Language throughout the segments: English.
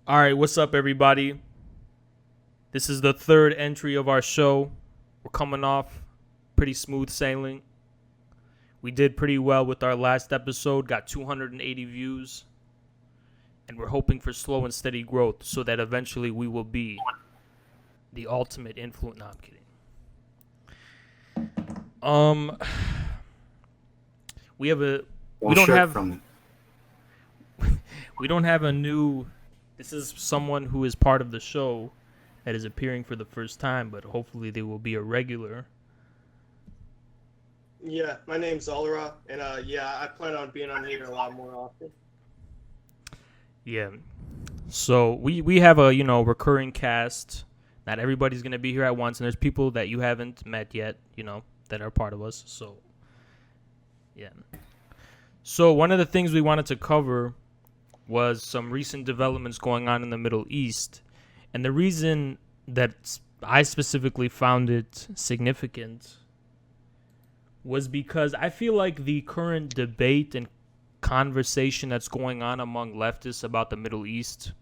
All right, what's up, everybody? This is the third entry of our show. We're coming off pretty smooth sailing. We did pretty well with our last episode, got 280 views, and we're hoping for slow and steady growth so that eventually we will be the ultimate influence. No, I'm kidding. We have a we don't have from we don't have a new. This is someone who is part of the show that is appearing for the first time, but hopefully they will be a regular. Yeah, my name's Alra, and I plan on being on here a lot more often. Yeah. So we have a recurring cast. Not everybody's gonna be here at once, and there's people that you haven't met yet, that are part of us. So yeah. So one of the things we wanted to cover was some recent developments going on in the Middle East, and the reason that I specifically found it significant was because I feel like the current debate and conversation that's going on among leftists about the Middle East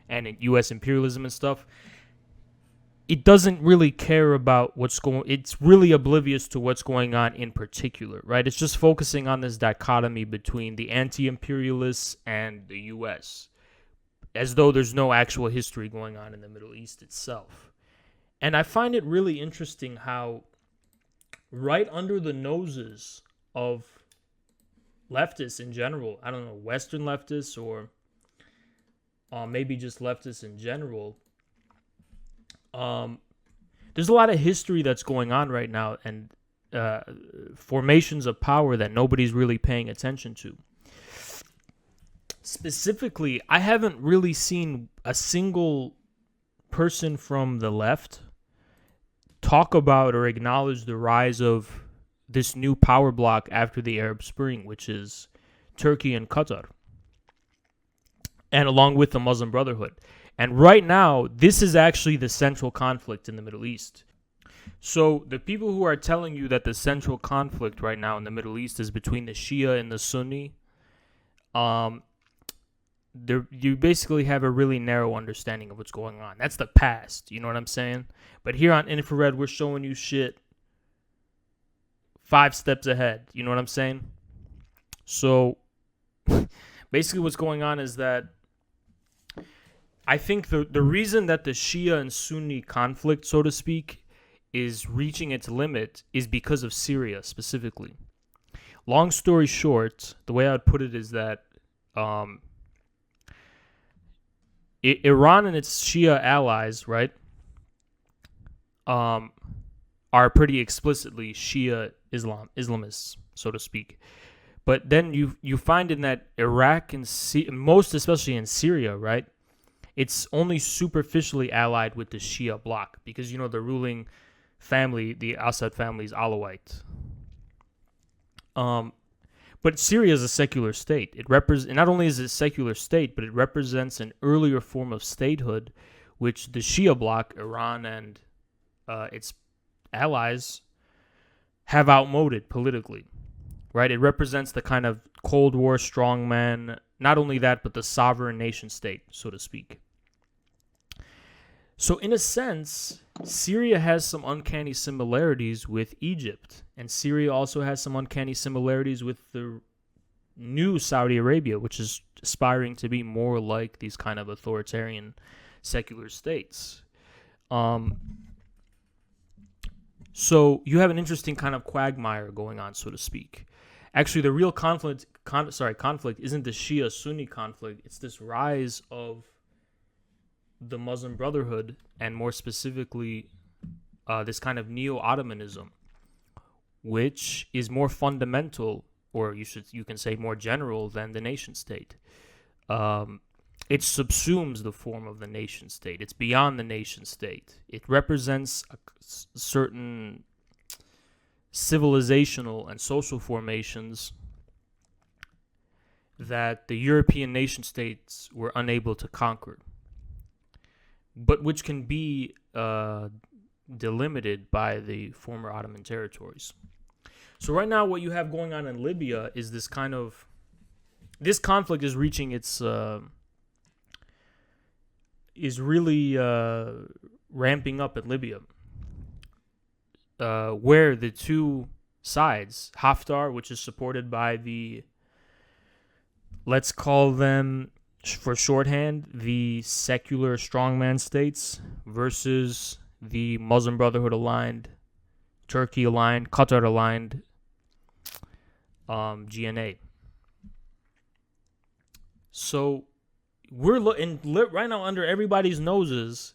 and U.S. imperialism and stuff, it doesn't really care about what's going. It's really oblivious to what's going on in particular, right? It's just focusing on this dichotomy between the anti-imperialists and the U.S., as though there's no actual history going on in the Middle East itself. And I find it really interesting how right under the noses of leftists in general, I don't know, Western leftists or maybe just leftists in general, there's a lot of history that's going on right now and formations of power that nobody's really paying attention to. Specifically, I haven't really seen a single person from the left talk about or acknowledge the rise of this new power bloc after the Arab Spring, which is Turkey and Qatar, and along with the Muslim Brotherhood. And right now, this is actually the central conflict in the Middle East. So the people who are telling you that the central conflict right now in the Middle East is between the Shia and the Sunni, you basically have a really narrow understanding of what's going on. That's the past, you know what I'm saying? But here on Infrared, we're showing you shit 5 steps ahead, you know what I'm saying? So basically what's going on is that I think the reason that the Shia and Sunni conflict, so to speak, is reaching its limit is because of Syria specifically. Long story short, the way I would put it is that Iran and its Shia allies, right, are pretty explicitly Shia Islamists, so to speak. But then you find in that Iraq and most especially in Syria, right, it's only superficially allied with the Shia bloc because, the ruling family, the Assad family, is Alawite. But Syria is a secular state. Not only is it a secular state, but it represents an earlier form of statehood, which the Shia bloc, Iran and its allies, have outmoded politically. Right? It represents the kind of Cold War strongman, not only that, but the sovereign nation state, so to speak. So in a sense, Syria has some uncanny similarities with Egypt, and Syria also has some uncanny similarities with the new Saudi Arabia, which is aspiring to be more like these kind of authoritarian secular states. So you have an interesting kind of quagmire going on, so to speak. Actually, the real conflict isn't the Shia-Sunni conflict. It's this rise of the Muslim Brotherhood, and more specifically, this kind of neo-Ottomanism, which is more fundamental, or you can say more general than the nation state. It subsumes the form of the nation state. It's beyond the nation state. It represents a certain civilizational and social formations that the European nation states were unable to conquer, but which can be delimited by the former Ottoman territories. So right now what you have going on in Libya is this conflict is reaching its is really ramping up in Libya, where the two sides, Haftar, which is supported by the, let's call them, for shorthand, the secular strongman states, versus the Muslim Brotherhood aligned, Turkey aligned, Qatar aligned GNA. So we're right now under everybody's noses,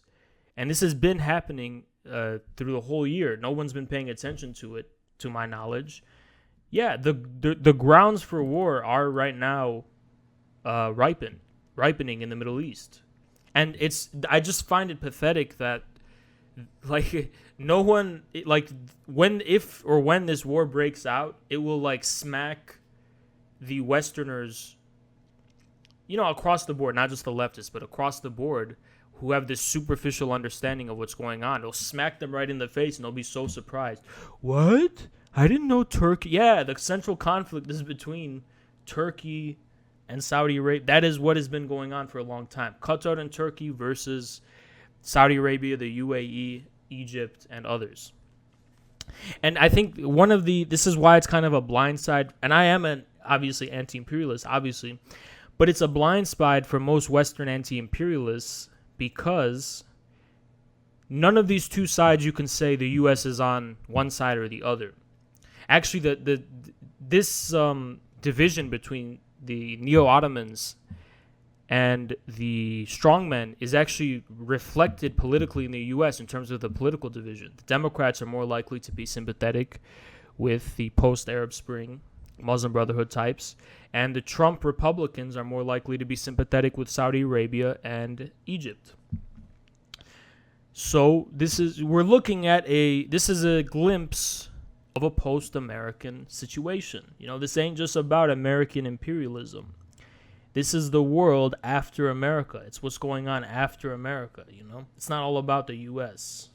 and this has been happening through the whole year. No one's been paying attention to it, to my knowledge. Yeah, the grounds for war are right now ripening in the Middle East, and I just find it pathetic that like no one, like when this war breaks out, it will like smack the Westerners, across the board, not just the leftists, but across the board, who have this superficial understanding of what's going on. It'll smack them right in the face, and they'll be so surprised. What? I didn't know Turkey. Yeah, the central conflict is between Turkey and Saudi Arabia. That is what has been going on for a long time. Qatar and Turkey versus Saudi Arabia, the UAE, Egypt, and others. And I think this is why it's kind of a blindside, and I am obviously anti-imperialist, obviously, but it's a blind spot for most Western anti-imperialists because none of these two sides you can say the U.S. is on one side or the other. Actually, this division between the Neo-Ottomans and the strongmen is actually reflected politically in the U.S. in terms of the political division. The Democrats are more likely to be sympathetic with the post-Arab Spring Muslim Brotherhood types, and the Trump Republicans are more likely to be sympathetic with Saudi Arabia and Egypt. So this is a glimpse of a post-American situation. This ain't just about American imperialism. This is the world after America. It's what's going on after America, It's not all about the U.S.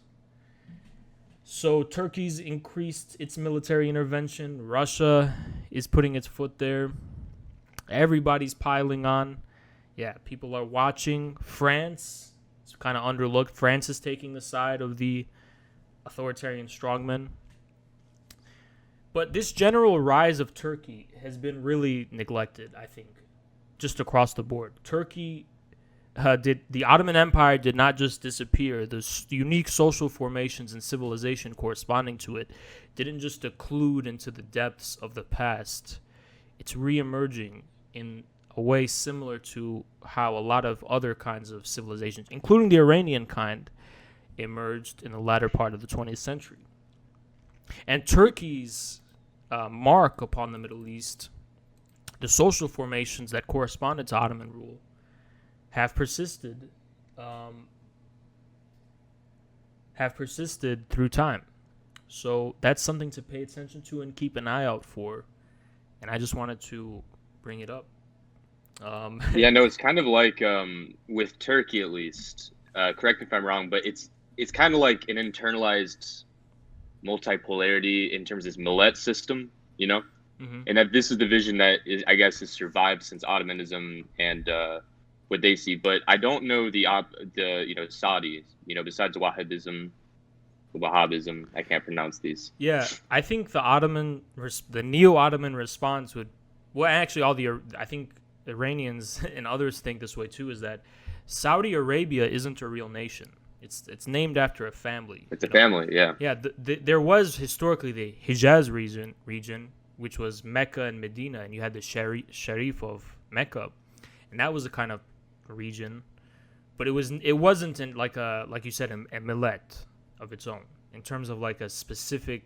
So Turkey's increased its military intervention. Russia is putting its foot there. Everybody's piling on. Yeah, people are watching. France is kind of underlooked. France is taking the side of the authoritarian strongmen. But this general rise of Turkey has been really neglected, I think, just across the board. Turkey the Ottoman Empire did not just disappear. The unique social formations and civilization corresponding to it didn't just occlude into the depths of the past. It's reemerging in a way similar to how a lot of other kinds of civilizations, including the Iranian kind, emerged in the latter part of the 20th century. And Turkey's mark upon the Middle East, the social formations that corresponded to Ottoman rule, have persisted through time. So that's something to pay attention to and keep an eye out for. And I just wanted to bring it up. It's kind of like with Turkey, at least. Correct me if I'm wrong, but it's kind of like an internalized multipolarity in terms of this millet system, Mm-hmm. and that this is the vision that has survived since Ottomanism and what they see. But I don't know the Saudis, besides Wahhabism, I can't pronounce these. Yeah, I think the Neo-Ottoman response would, well, actually I think Iranians and others think this way too, is that Saudi Arabia isn't a real nation. It's named after a family. It's a family, yeah. Yeah, there was historically the BHAZ region, which was Mecca and Medina, and you had the Sharif of Mecca, and that was a kind of region, but it wasn't in like you said a millet of its own in terms of like a specific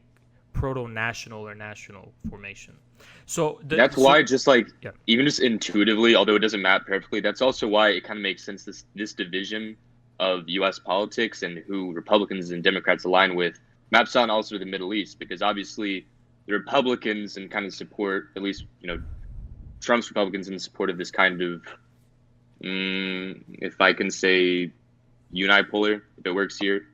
proto-national or national formation. So that's why even just intuitively, although it doesn't map perfectly, that's also why it kind of makes sense this division of U.S. politics and who Republicans and Democrats align with maps on also to the Middle East, because obviously the Republicans and kind of support, at least Trump's Republicans in support of this kind of if I can say unipolar, if it works here.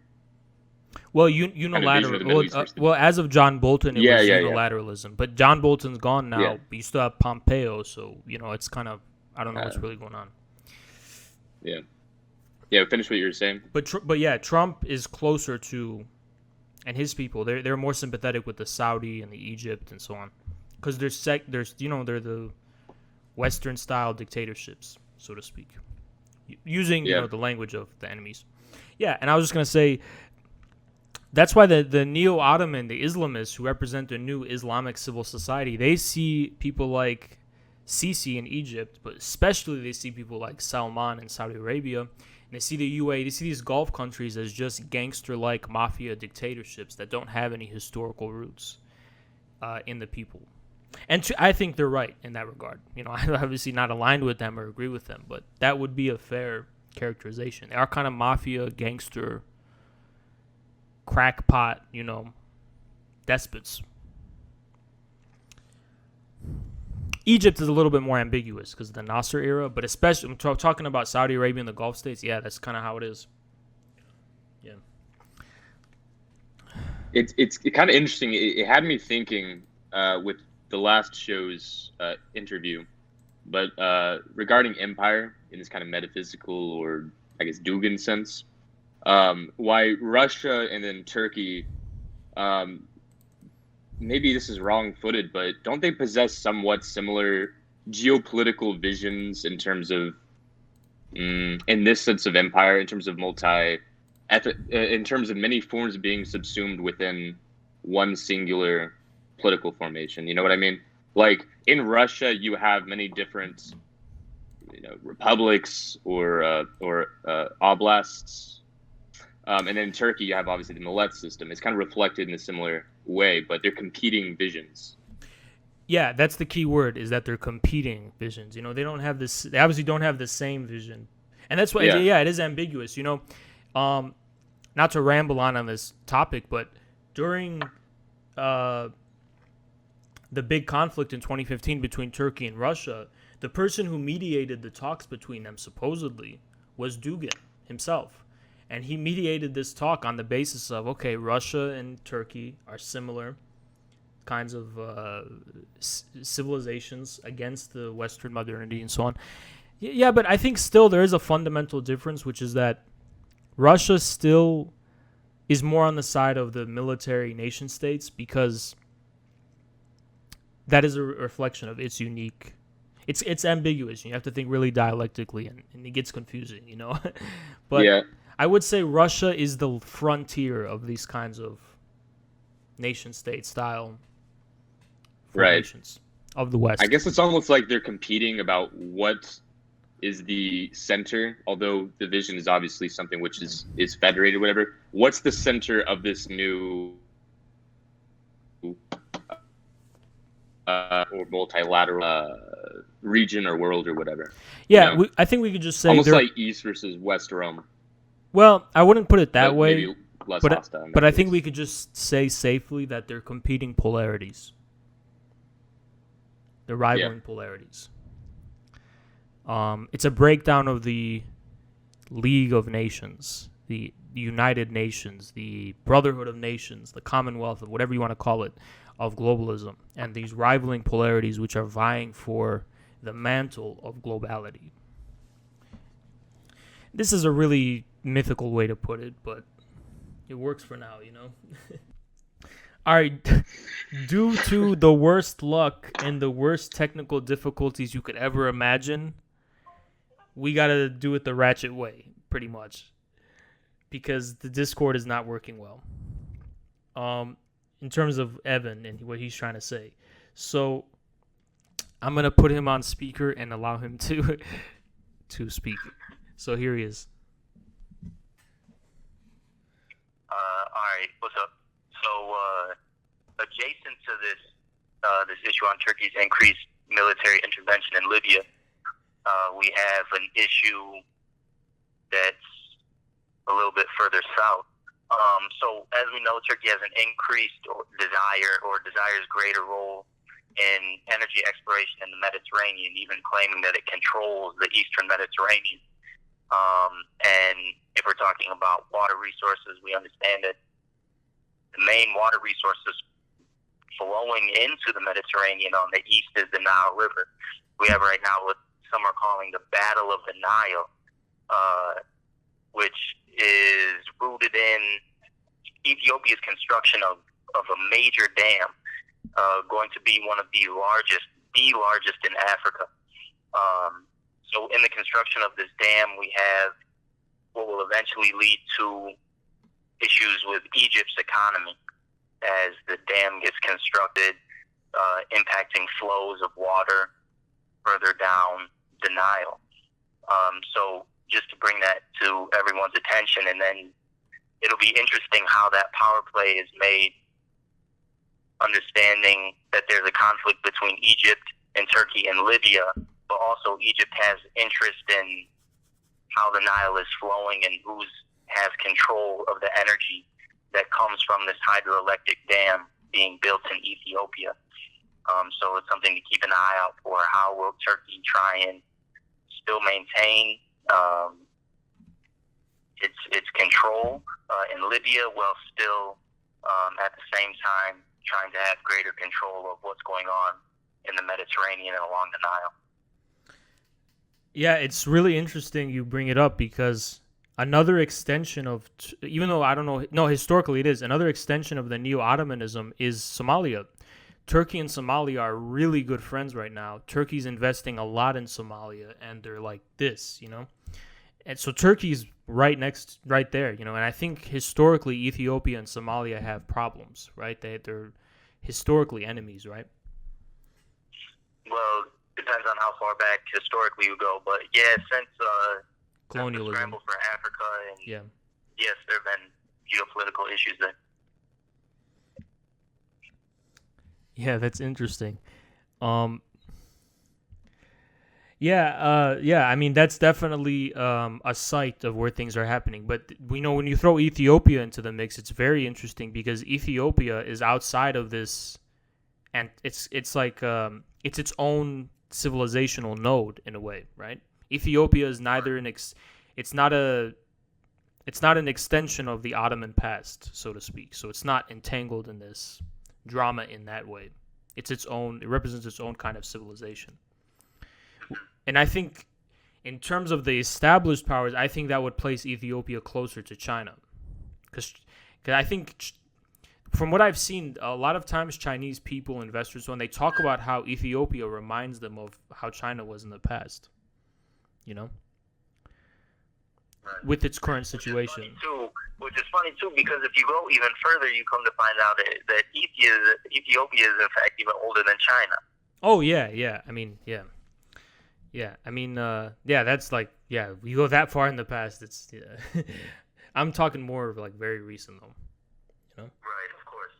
Well, unilateral. Well, as of John Bolton, it was unilateralism. Yeah. But John Bolton's gone now. Yeah. But you still have Pompeo, so it's kind of, I don't know what's really going on. Yeah. Yeah, finish what you were saying. But yeah, Trump is closer to, and his people, they're more sympathetic with the Saudi and the Egypt and so on, because they're the Western style dictatorships, so to speak, using Yeah. the language of the enemies. Yeah, and I was just gonna say that's why the neo-Ottoman, the Islamists who represent the new Islamic civil society, they see people like Sisi in Egypt, but especially they see people like Salman in Saudi Arabia, and they see the UAE, they see these Gulf countries as just gangster-like mafia dictatorships that don't have any historical roots in the people. And I think they're right in that regard. I'm obviously not aligned with them or agree with them, but that would be a fair characterization. They are kind of mafia, gangster, crackpot, despots. Egypt is a little bit more ambiguous because of the Nasser era, but especially I'm talking about Saudi Arabia and the Gulf states. Yeah, that's kind of how it is. Yeah. It's kind of interesting. It had me thinking with the last show's interview, but regarding empire in this kind of metaphysical or I guess Dugan sense, why Russia and then Turkey, maybe this is wrong-footed, but don't they possess somewhat similar geopolitical visions in terms of, in this sense of empire, in terms of in terms of many forms being subsumed within one singular political formation? You know what I mean? Like in Russia, you have many different, republics or oblasts. And then in Turkey, you have obviously the millet system. It's kind of reflected in a similar way, but they're competing visions. Yeah, that's the key word, is that they're competing visions. They don't have this. They obviously don't have the same vision, and that's why. Yeah, it is ambiguous. Not to ramble on this topic, but during the big conflict in 2015 between Turkey and Russia, the person who mediated the talks between them supposedly was Dugan himself. And he mediated this talk on the basis of, okay, Russia and Turkey are similar kinds of civilizations against the Western modernity and so on. Yeah, but I think still there is a fundamental difference, which is that Russia still is more on the side of the military nation states because that is a reflection of its unique. It's ambiguous. You have to think really dialectically, and it gets confusing, But yeah. I would say Russia is the frontier of these kinds of nation-state style formations of the West. I guess it's almost like they're competing about what is the center, although the vision is obviously something which is federated, whatever. What's the center of this new or multilateral region or world or whatever? Yeah, I think we could just say almost like East versus West Rome. Well, I wouldn't put it that way, maybe less but hostile I think we could just say safely that they're competing polarities. They're rivaling polarities. It's a breakdown of the League of Nations, the United Nations, the Brotherhood of Nations, the Commonwealth, of whatever you want to call it, of globalism, and these rivaling polarities which are vying for the mantle of globality. This is a really mythical way to put it, but it works for now, All right, due to the worst luck and the worst technical difficulties you could ever imagine, we got to do it the ratchet way, pretty much, because the Discord is not working well. In terms of Evan and what he's trying to say. So I'm going to put him on speaker and allow him to speak. So here he is. All right, what's up? So adjacent to this issue on Turkey's increased military intervention in Libya, we have an issue that's a little bit further south. So as we know, Turkey has an increased desires greater role in energy exploration in the Mediterranean, even claiming that it controls the Eastern Mediterranean. And if we're talking about water resources, we understand that the main water resources flowing into the Mediterranean on the east is the Nile River. We have right now what some are calling the Battle of the Nile. which is rooted in Ethiopia's construction of a major dam, going to be one of the largest in Africa. So in the construction of this dam, we have what will eventually lead to issues with Egypt's economy as the dam gets constructed, impacting flows of water further down the Nile. So just to bring that to everyone's attention, and then it'll be interesting how that power play is made, understanding that there's a conflict between Egypt and Turkey and Libya, but also Egypt has interest in how the Nile is flowing and who has control of the energy that comes from this hydroelectric dam being built in Ethiopia. So it's something to keep an eye out for. How will Turkey try and still maintain its control in Libya while still at the same time trying to have greater control of what's going on in the Mediterranean and along the Nile? Yeah, it's really interesting you bring it up because another extension of, even though I don't know, no, historically it is, another extension of the Neo-Ottomanism is Somalia. Turkey and Somalia are really good friends right now. Turkey's investing a lot in Somalia, and they're like this, you know? And so Turkey's right there, you know? And I think historically Ethiopia and Somalia have problems, right? They're historically enemies, right? Well, depends on how far back historically you go, but yeah, since colonialism, the scramble for Africa, and yeah, yes, there have been geopolitical issues there. Yeah, that's interesting. Yeah. I mean, that's definitely a site of where things are happening. But we know when you throw Ethiopia into the mix, it's very interesting because Ethiopia is outside of this, and it's like it's its own civilizational node in a way, right? Ethiopia is neither it's not an extension of the Ottoman past, so to speak. So it's not entangled in this drama in that way. It represents its own kind of civilization. And I think in terms of the established powers, I think that would place Ethiopia closer to China. Because I think from what I've seen, a lot of times Chinese people, investors, when they talk about how Ethiopia reminds them of how China was in the past, you know, Right. with its current situation. Which is funny too, because if you go even further, you come to find out that Ethiopia is in fact even older than China. Oh yeah. I mean, yeah. That's like, yeah. We go that far in the past. It's, yeah. I'm talking more of like very recent though. You know. Right, of course.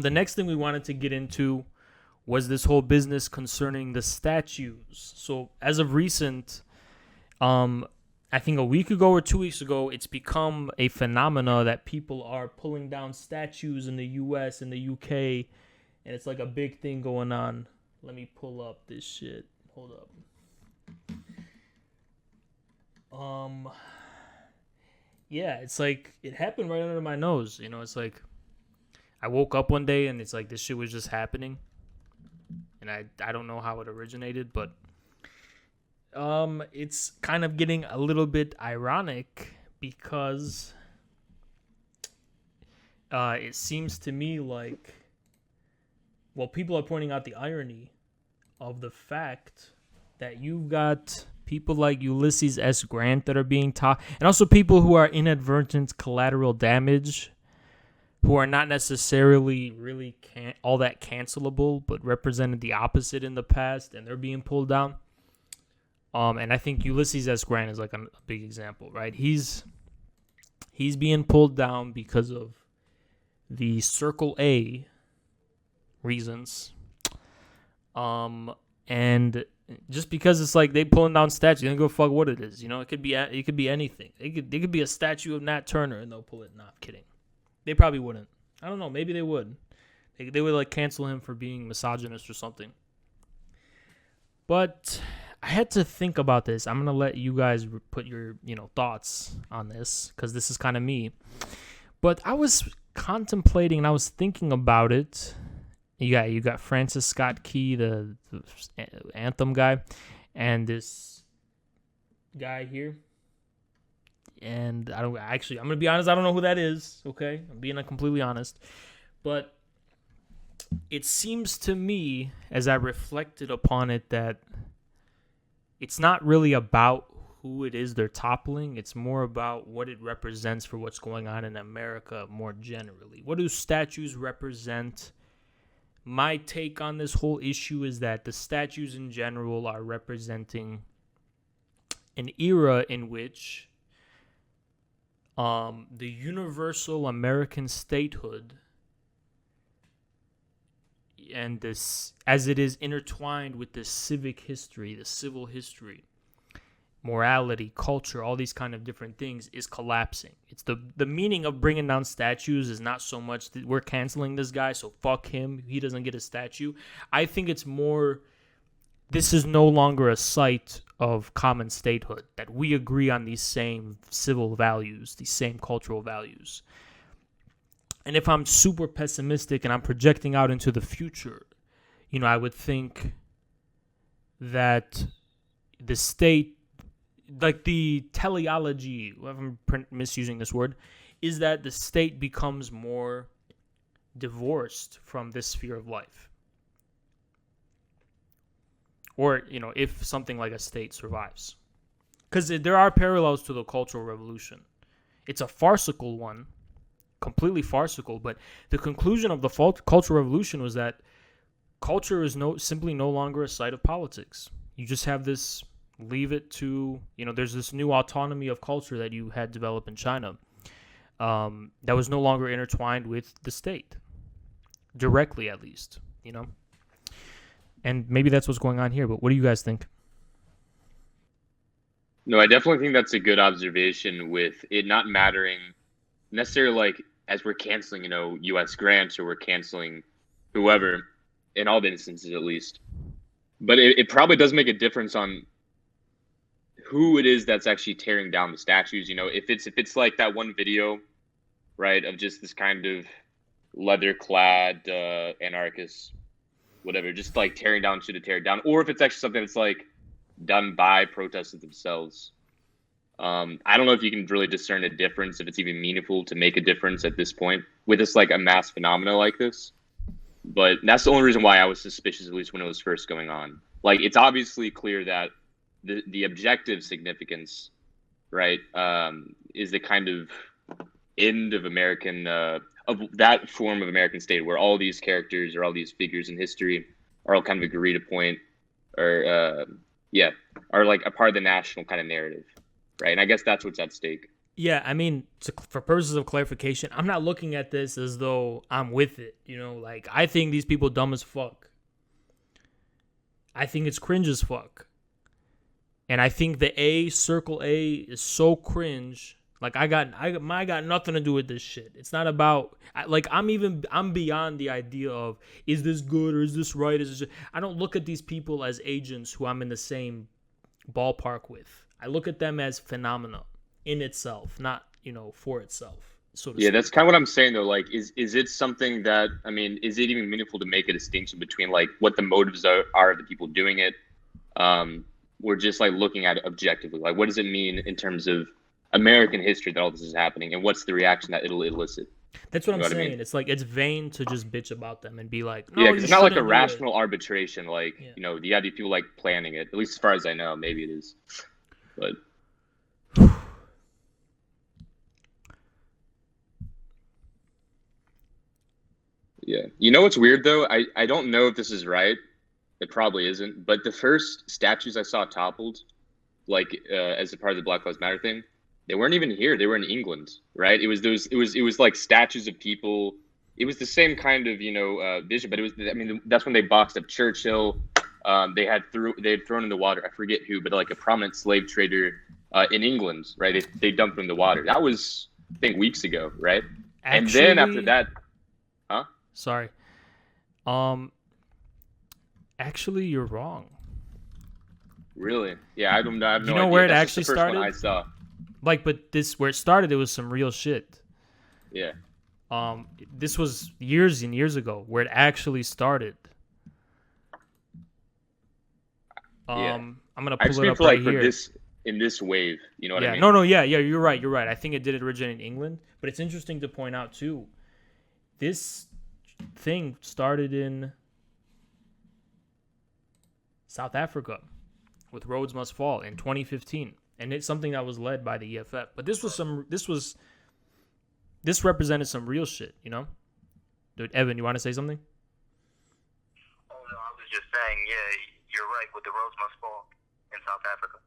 The next thing we wanted to get into was this whole business concerning the statues. So as of recent, I think a week ago or 2 weeks ago, it's become a phenomena that people are pulling down statues in the U.S. and the U.K., and it's like a big thing going on. Let me pull up this shit. Hold up. Yeah, it's like it happened right under my nose. You know, it's like I woke up one day and it's like this shit was just happening, and I don't know how it originated, but it's kind of getting a little bit ironic because it seems to me like, well, people are pointing out the irony of the fact that you've got people like Ulysses S. Grant that are being taught, and also people who are inadvertent collateral damage, who are not necessarily really all that cancelable, but represented the opposite in the past, and they're being pulled down. And I think Ulysses S. Grant is like a big example, right? He's being pulled down because of the Circle A reasons. And just because it's like they pulling down statues, you don't give a fuck what it is. You know, it could be anything. It could be a statue of Nat Turner and they'll pull it. Nah, I'm kidding. They probably wouldn't. I don't know. Maybe they would. They would like cancel him for being misogynist or something. But I had to think about this. I'm gonna let you guys put your thoughts on this because this is kind of me. But I was contemplating and I was thinking about it. You got Francis Scott Key, the Anthem guy, and this guy here, and I'm gonna be honest, I don't know who that is. Okay, I'm being completely honest, but it seems to me, as I reflected upon it, that it's not really about who it is they're toppling. It's more about what it represents for what's going on in America more generally. What do statues represent? My take on this whole issue is that the statues in general are representing an era in which the universal American statehood and this, as it is intertwined with the civic history, the civil history, morality, culture, all these kind of different things, is collapsing. It's the meaning of bringing down statues is not so much that we're canceling this guy, so fuck him, he doesn't get a statue. I think it's more, this is no longer a site of common statehood, that we agree on these same civil values, these same cultural values. And if I'm super pessimistic and I'm projecting out into the future, I would think that the state, like the teleology, if I'm misusing this word, is that the state becomes more divorced from this sphere of life. Or, if something like a state survives. Because there are parallels to the Cultural Revolution. It's a farcical one, completely farcical, but the conclusion of the Cultural Revolution was that culture is simply no longer a site of politics. You just have this, leave it to, there's this new autonomy of culture that you had developed in China that was no longer intertwined with the state, directly at least, And maybe that's what's going on here, but what do you guys think? No, I definitely think that's a good observation, with it not mattering necessarily, like, as we're canceling, U.S. grants, or we're canceling whoever, in all the instances at least. But it probably does make a difference on who it is that's actually tearing down the statues. If it's like that one video, right, of just this kind of leather-clad anarchist, whatever, just like tearing down shit to tear down, or if it's actually something that's like done by protesters themselves. I don't know if you can really discern a difference, if it's even meaningful to make a difference at this point with this, like, a mass phenomena like this. But that's the only reason why I was suspicious, at least when it was first going on. Like, it's obviously clear that the objective significance, right, is the kind of end of American, of that form of American state, where all these characters or all these figures in history are all kind of agreed upon, or are like a part of the national kind of narrative. Right, and I guess that's what's at stake. Yeah, I mean, for purposes of clarification, I'm not looking at this as though I'm with it. Like, I think these people dumb as fuck. I think it's cringe as fuck. And I think the Circle A is so cringe. Like, I got nothing to do with this shit. It's not about, I'm beyond the idea of, is this good or is this right? I don't look at these people as agents who I'm in the same ballpark with. I look at them as phenomena in itself, not, for itself. So to speak. That's kind of what I'm saying, though. Like, is it something that, is it even meaningful to make a distinction between, like, what the motives are of the people doing it? We're just, like, looking at it objectively. Like, what does it mean in terms of American history that all this is happening, and what's the reaction that it'll elicit? That's what I'm saying. What I mean? It's like, it's vain to just bitch about them and be like, no, because it's not like a rational arbitration. Like, you have these people, like, planning it. At least as far as I know, maybe it is. But yeah, what's weird though? I don't know if this is right. It probably isn't. But the first statues I saw toppled, like as a part of the Black Lives Matter thing, they weren't even here. They were in England, right? It was those. It was like statues of people. It was the same kind of vision, but it was. That's when they boxed up Churchill. They had thrown in the water. I forget who, but like a prominent slave trader in England, right? They dumped him in the water. That was, I think, weeks ago, right? And then after that, Sorry. Actually, you're wrong. Really? Yeah, I have no idea. You know where it That's actually the first started? one I saw. Like, but where it started, it was some real shit. Yeah. This was years and years ago where it actually started. I'm gonna pull it up right here. in this wave. You know what I mean? No, yeah, you're right. I think it did originate in England, but it's interesting to point out too. This thing started in South Africa with Rhodes Must Fall in 2015, and it's something that was led by the EFF. But this represented some real shit, you know? Dude, Evan, you want to say something? Oh no, I was just saying, yeah, you're right with the Rhodes Must Fall in South Africa.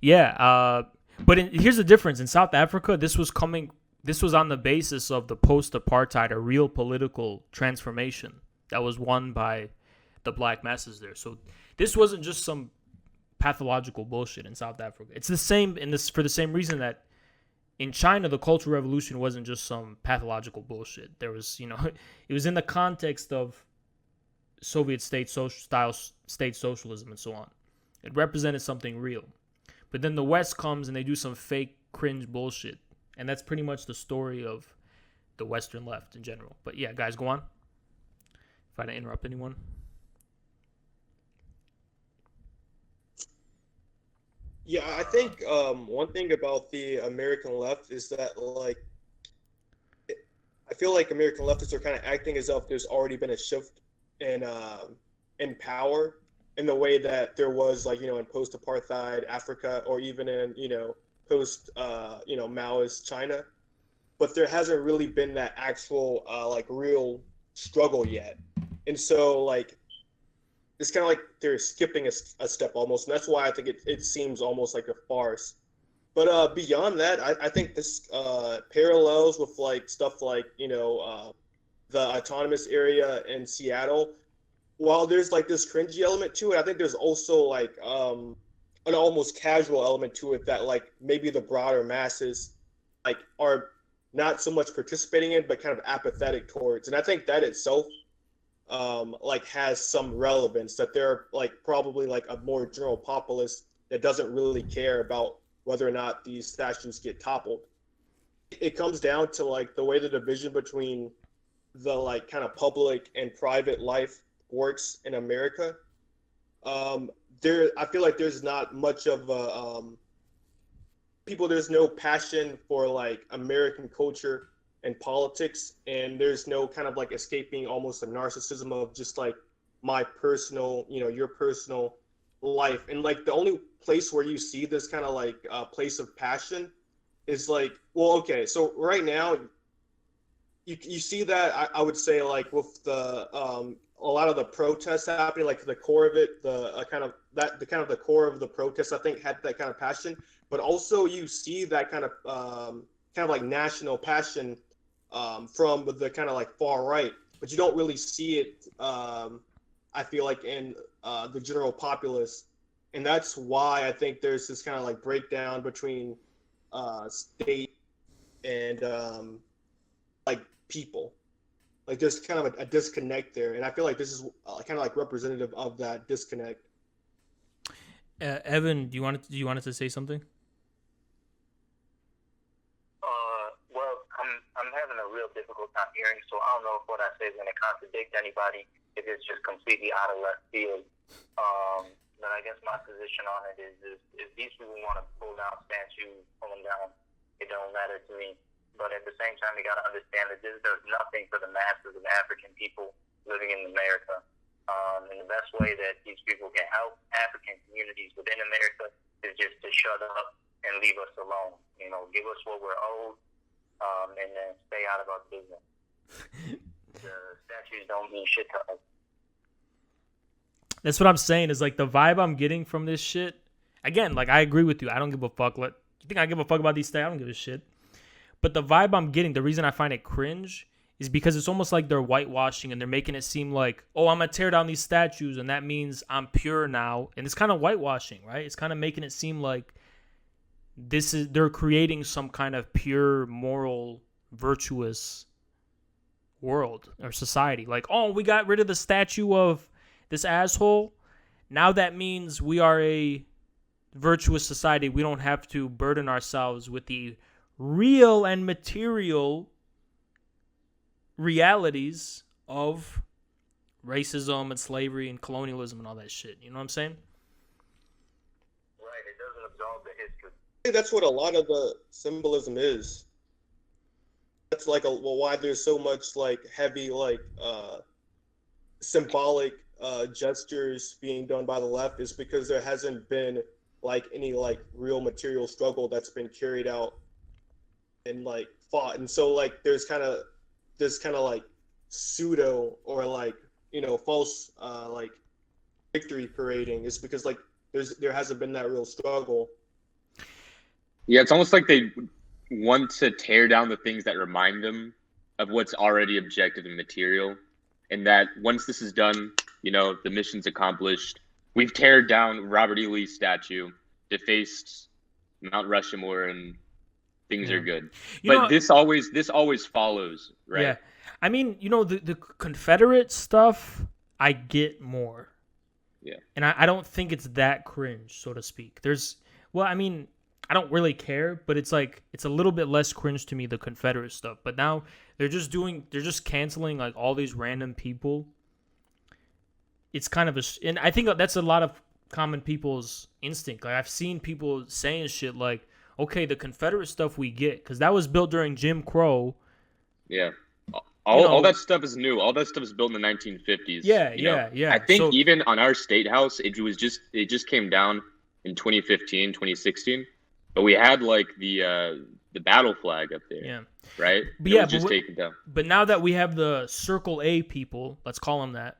Yeah, but here's the difference. In South Africa, this was on the basis of the post-apartheid, a real political transformation that was won by the black masses there. So this wasn't just some pathological bullshit in South Africa. It's the same for the same reason that in China, the Cultural Revolution wasn't just some pathological bullshit. There was, it was in the context of Soviet style state socialism and so on. It represented something real. But then the West comes and they do some fake cringe bullshit. And that's pretty much the story of the Western left in general. But yeah, guys, go on. If I didn't interrupt anyone. Yeah, I think one thing about the American left is that, like, I feel like American leftists are kind of acting as if there's already been a shift in power in the way that there was, like, in post-apartheid Africa, or even in, post, Maoist China. But there hasn't really been that actual, real struggle yet. And so, like, it's kind of like they're skipping a step almost. And that's why I think it seems almost like a farce. But beyond that, I think this parallels with, like, stuff like, the autonomous area in Seattle. While there's, like, this cringy element to it, I think there's also, like, an almost casual element to it that, like, maybe the broader masses, like, are not so much participating in, but kind of apathetic towards. And I think that itself, like, has some relevance, that they're, like, probably, like, a more general populace that doesn't really care about whether or not these statues get toppled. It comes down to, like, the way the division between the, like, kind of public and private life works in America. I feel like there's not much of there's no passion for, like, American culture and politics, and there's no kind of, like, escaping almost a narcissism of just, like, my personal, your personal life. And, like, the only place where you see this kind of, like, place of passion is, like, well, okay, so right now you see that, I would say, like, with the a lot of the protests happening, like, the core of it, the kind of core of the protests, I think, had that kind of passion. But also you see that kind of like national passion from the kind of, like, far right, but you don't really see it, I feel like, in the general populace. And that's why I think there's this kind of, like, breakdown between state and like, people. Like, there's kind of a disconnect there, and I feel like this is kind of, like, representative of that disconnect. Evan, do you want to say something? Well, I'm having a real difficult time hearing, so I don't know if what I say is going to contradict anybody, if it's just completely out of left field. But I guess my position on it is if these people want to pull down statues, pull them down, it don't matter to me. But at the same time, you got to understand that this does nothing for the masses of African people living in America. And the best way that these people can help African communities within America is just to shut up and leave us alone. Give us what we're owed, and then stay out of our business. The statues don't mean shit to us. That's what I'm saying, is, like, the vibe I'm getting from this shit. Again, like, I agree with you. I don't give a fuck. You think I give a fuck about these statues? I don't give a shit. But the vibe I'm getting, the reason I find it cringe, is because it's almost like they're whitewashing and they're making it seem like, oh, I'm going to tear down these statues and that means I'm pure now. And it's kind of whitewashing, right? It's kind of making it seem like they're creating some kind of pure, moral, virtuous world or society. Like, oh, we got rid of the statue of this asshole. Now that means we are a virtuous society. We don't have to burden ourselves with the real and material realities of racism and slavery and colonialism and all that shit. You know what I'm saying? Right. It doesn't absolve That's what a lot of the symbolism is. That's like why there's so much like heavy like symbolic gestures being done by the left is because there hasn't been like any like real material struggle that's been carried out and like fought, and so like there's kind of this kind of like pseudo or like false like victory parading is because like there hasn't been that real struggle. Yeah, it's almost like they want to tear down the things that remind them of what's already objective and material, and that once this is done, the mission's accomplished. We've teared down Robert E. Lee's statue, defaced Mount Rushmore, and things are good. But this always follows, right? Yeah, I mean, the Confederate stuff, I get more. Yeah, and I don't think it's that cringe, so to speak. I don't really care, but it's like it's a little bit less cringe to me, the Confederate stuff. But now they're just canceling like all these random people. It's kind of and I think that's a lot of common people's instinct. Like I've seen people saying shit like, "Okay, the Confederate stuff we get because that was built during Jim Crow." Yeah, all that stuff is new. All that stuff is built in the 1950s. Yeah. I think even on our state house, it just came down in 2015, 2016. But we had like the battle flag up there. Yeah. Right? But it was just taken down. But now that we have the Circle A people, let's call them that,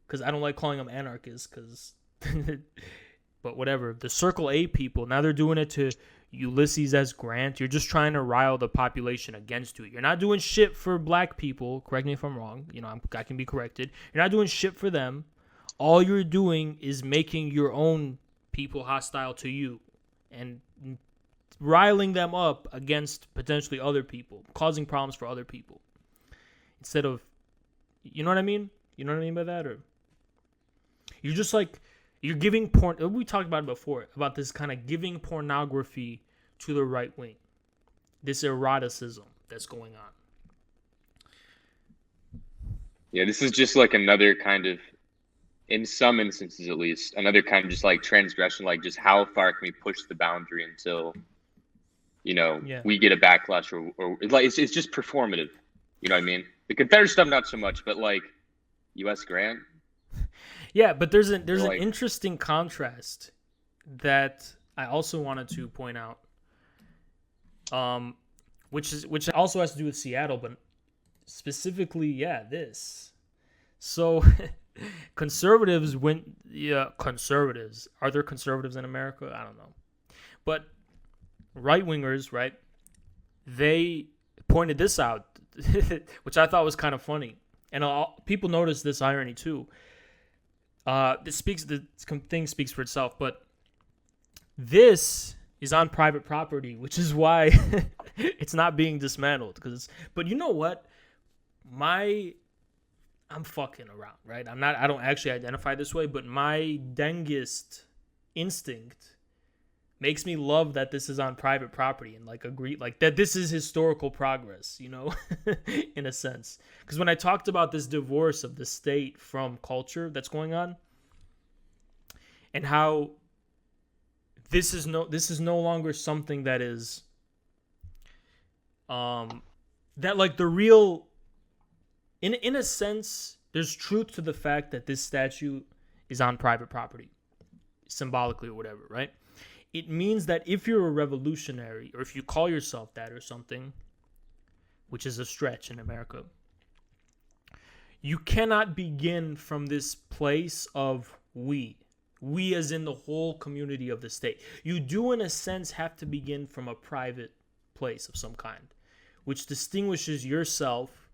because I don't like calling them anarchists, but whatever. The Circle A people, now they're doing it to Ulysses S. Grant. You're just trying to rile the population against you. You're not doing shit for black people. Correct me if I'm wrong. I can be corrected. You're not doing shit for them. All you're doing is making your own people hostile to you and riling them up against potentially other people, causing problems for other people. Instead of, you know what I mean? You know what I mean by that? Or you're just like, you're giving porn. We talked about it before, about this kind of giving pornography to the right wing. This eroticism that's going on. Yeah, this is just like another kind of, in some instances at least, another kind of just like transgression, like just how far can we push the boundary until, we get a backlash or like it's just performative. You know what I mean? The Confederate stuff, not so much, but like U.S. Grant. Yeah, but there's an interesting contrast that I also wanted to point out, which also has to do with Seattle, but specifically, this. So conservatives conservatives. Are there conservatives in America? I don't know. But right-wingers, right, they pointed this out, which I thought was kind of funny. And people notice this irony too. The thing speaks for itself, but this is on private property, which is why it's not being dismantled. But you know what? I'm fucking around, right? I don't actually identify this way, but my dengist instinct makes me love that this is on private property and like agree like that this is historical progress, in a sense. Because when I talked about this divorce of the state from culture that's going on, and how this is no longer something that is that like the real in a sense, there's truth to the fact that this statue is on private property, symbolically or whatever, right? It means that if you're a revolutionary, or if you call yourself that or something, which is a stretch in America, you cannot begin from this place of we as in the whole community of the state. You do, in a sense, have to begin from a private place of some kind, which distinguishes yourself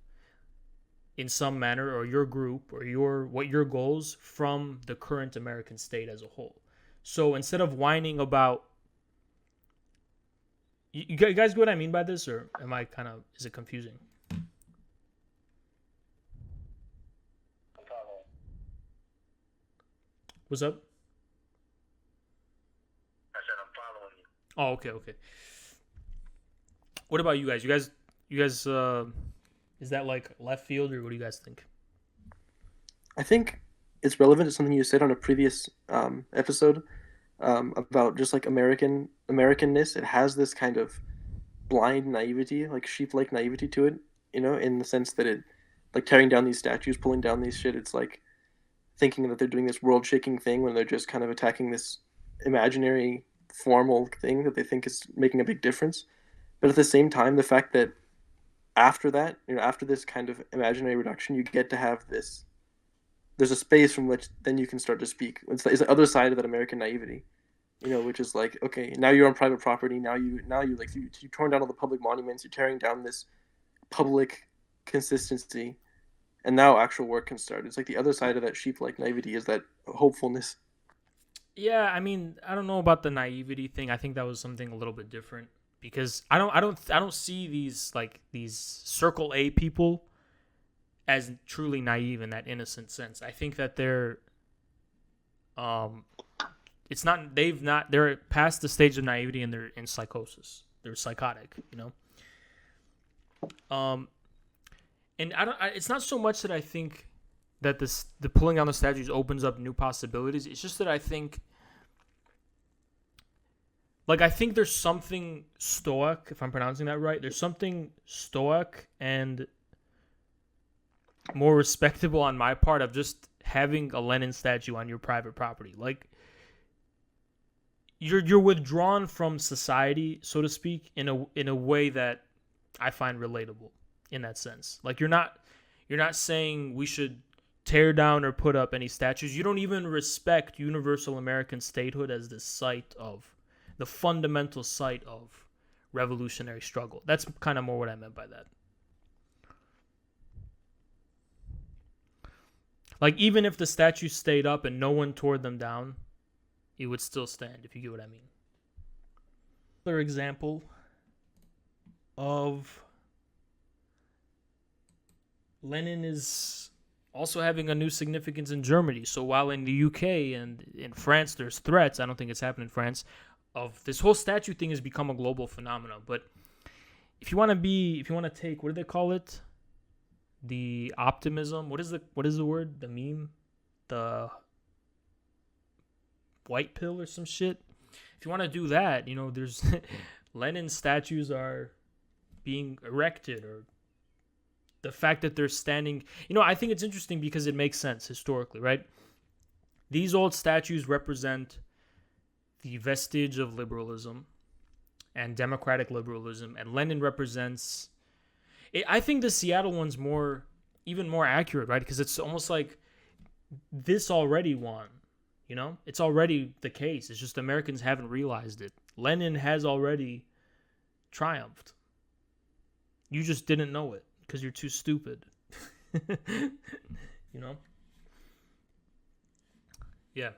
in some manner, or your group, or your goals from the current American state as a whole. So instead of whining about, you guys get what I mean by this, or is it confusing? What's up? I said I'm following you. Oh, okay. What about you guys? You guys, is that like left field, or what do you guys think? I think it's relevant to something you said on a previous episode about just like Americanness. It has this kind of blind naivety, like sheep-like naivety to it, in the sense that it, like tearing down these statues, pulling down these shit. It's like thinking that they're doing this world-shaking thing when they're just kind of attacking this imaginary formal thing that they think is making a big difference. But at the same time, the fact that after that, after this kind of imaginary reduction, you get to have this. There's a space from which then you can start to speak. It's the other side of that American naivety, which is like, okay, now you're on private property. Now you like you torn down all the public monuments. You're tearing down this public consistency, and now actual work can start. It's like the other side of that sheep-like naivety is that hopefulness. Yeah, I mean, I don't know about the naivety thing. I think that was something a little bit different because I don't see these Circle A people as truly naive in that innocent sense. I think that they're they're past the stage of naivety and they're in psychosis. They're psychotic, and it's not so much that I think that the pulling down the statues opens up new possibilities. It's just that I think there's something stoic, if I'm pronouncing that right. There's something stoic and more respectable on my part of just having a Lenin statue on your private property. Like, you're withdrawn from society, so to speak, in a way that I find relatable in that sense. Like, you're not saying we should tear down or put up any statues. You don't even respect universal American statehood as the fundamental site of revolutionary struggle. That's kind of more what I meant by that. Like, even if the statues stayed up and no one tore them down, it would still stand, if you get what I mean. Another example of Lenin is also having a new significance in Germany. So while in the UK and in France there's threats, I don't think it's happened in France, of this whole statue thing has become a global phenomenon. But if you want to take, what do they call it? The optimism. What is the word? The meme? The white pill or some shit? If you want to do that, there's Lenin statues are being erected, or the fact that they're standing. I think it's interesting because it makes sense historically, right? These old statues represent the vestige of liberalism and democratic liberalism, and Lenin represents. I think the Seattle one's even more accurate, right? Because it's almost like this already won. It's already the case. It's just Americans haven't realized it. Lenin has already triumphed. You just didn't know it because you're too stupid. Yeah.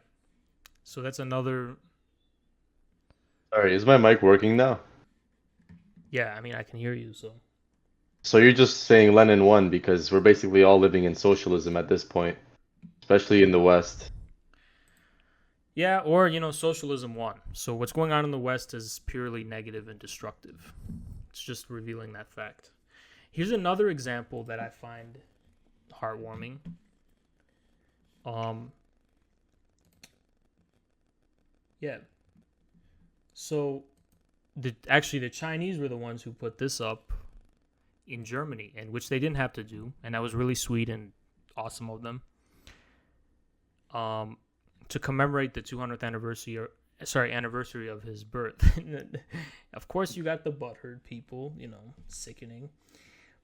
So that's another. Sorry, is my mic working now? Yeah, I mean, I can hear you, so. So you're just saying Lenin won because we're basically all living in socialism at this point, especially in the West. Yeah, or, socialism won. So what's going on in the West is purely negative and destructive. It's just revealing that fact. Here's another example that I find heartwarming. Yeah. So the Chinese were the ones who put this up in Germany, and which they didn't have to do, and that was really sweet and awesome of them. To commemorate the 200th anniversary of his birth. Of course, you got the butthurt people, sickening.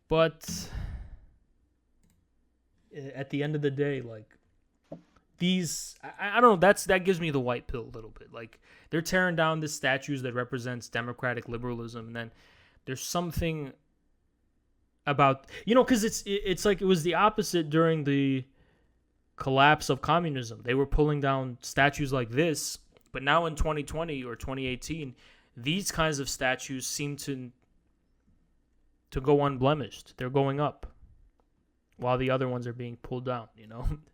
But at the end of the day, like, these, I don't know, that gives me the white pill a little bit. Like, they're tearing down the statues that represents democratic liberalism, and then there's something about, because it's like it was the opposite during the collapse of communism. They were pulling down statues like this, but now in 2020 or 2018, these kinds of statues seem to go unblemished. They're going up while the other ones are being pulled down,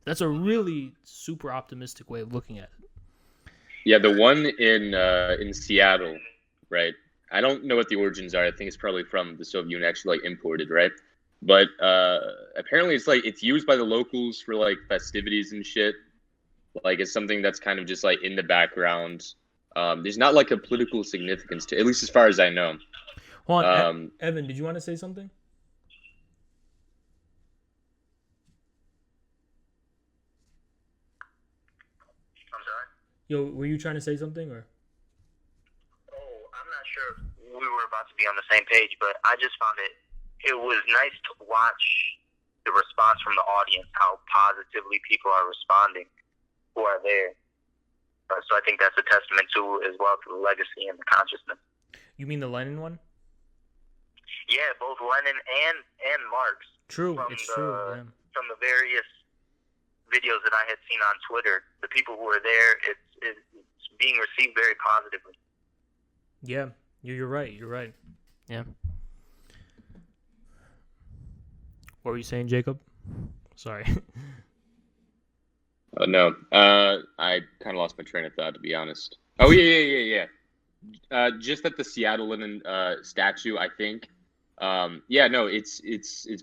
That's a really super optimistic way of looking at it. Yeah, the one in Seattle, right? I don't know what the origins are. I think it's probably from the Soviet Union, actually imported, right? But apparently it's used by the locals for festivities and shit. Like it's something that's kind of just like in the background. There's not like a political significance to, at least as far as I know. Hold on, Um, Evan, did you want to say something? I'm sorry. Yo, were you trying to say something or? Oh, I'm not sure if we were about to be on the same page, but I just found it was nice to watch the response from the audience, how positively people are responding who are there. So I think that's a testament to as well to the legacy and the consciousness. You mean the Lenin one? Yeah, both Lenin and Marx. True, From it's the, true. Yeah. From the various videos that I had seen on Twitter, the people who were there, it's being received very positively. Yeah, you're right. You're right. Yeah. What were you saying, Jacob? Sorry. no, I kind of lost my train of thought, to be honest. Oh yeah. Just at the Seattle Lenin statue, I think. Yeah, no, it's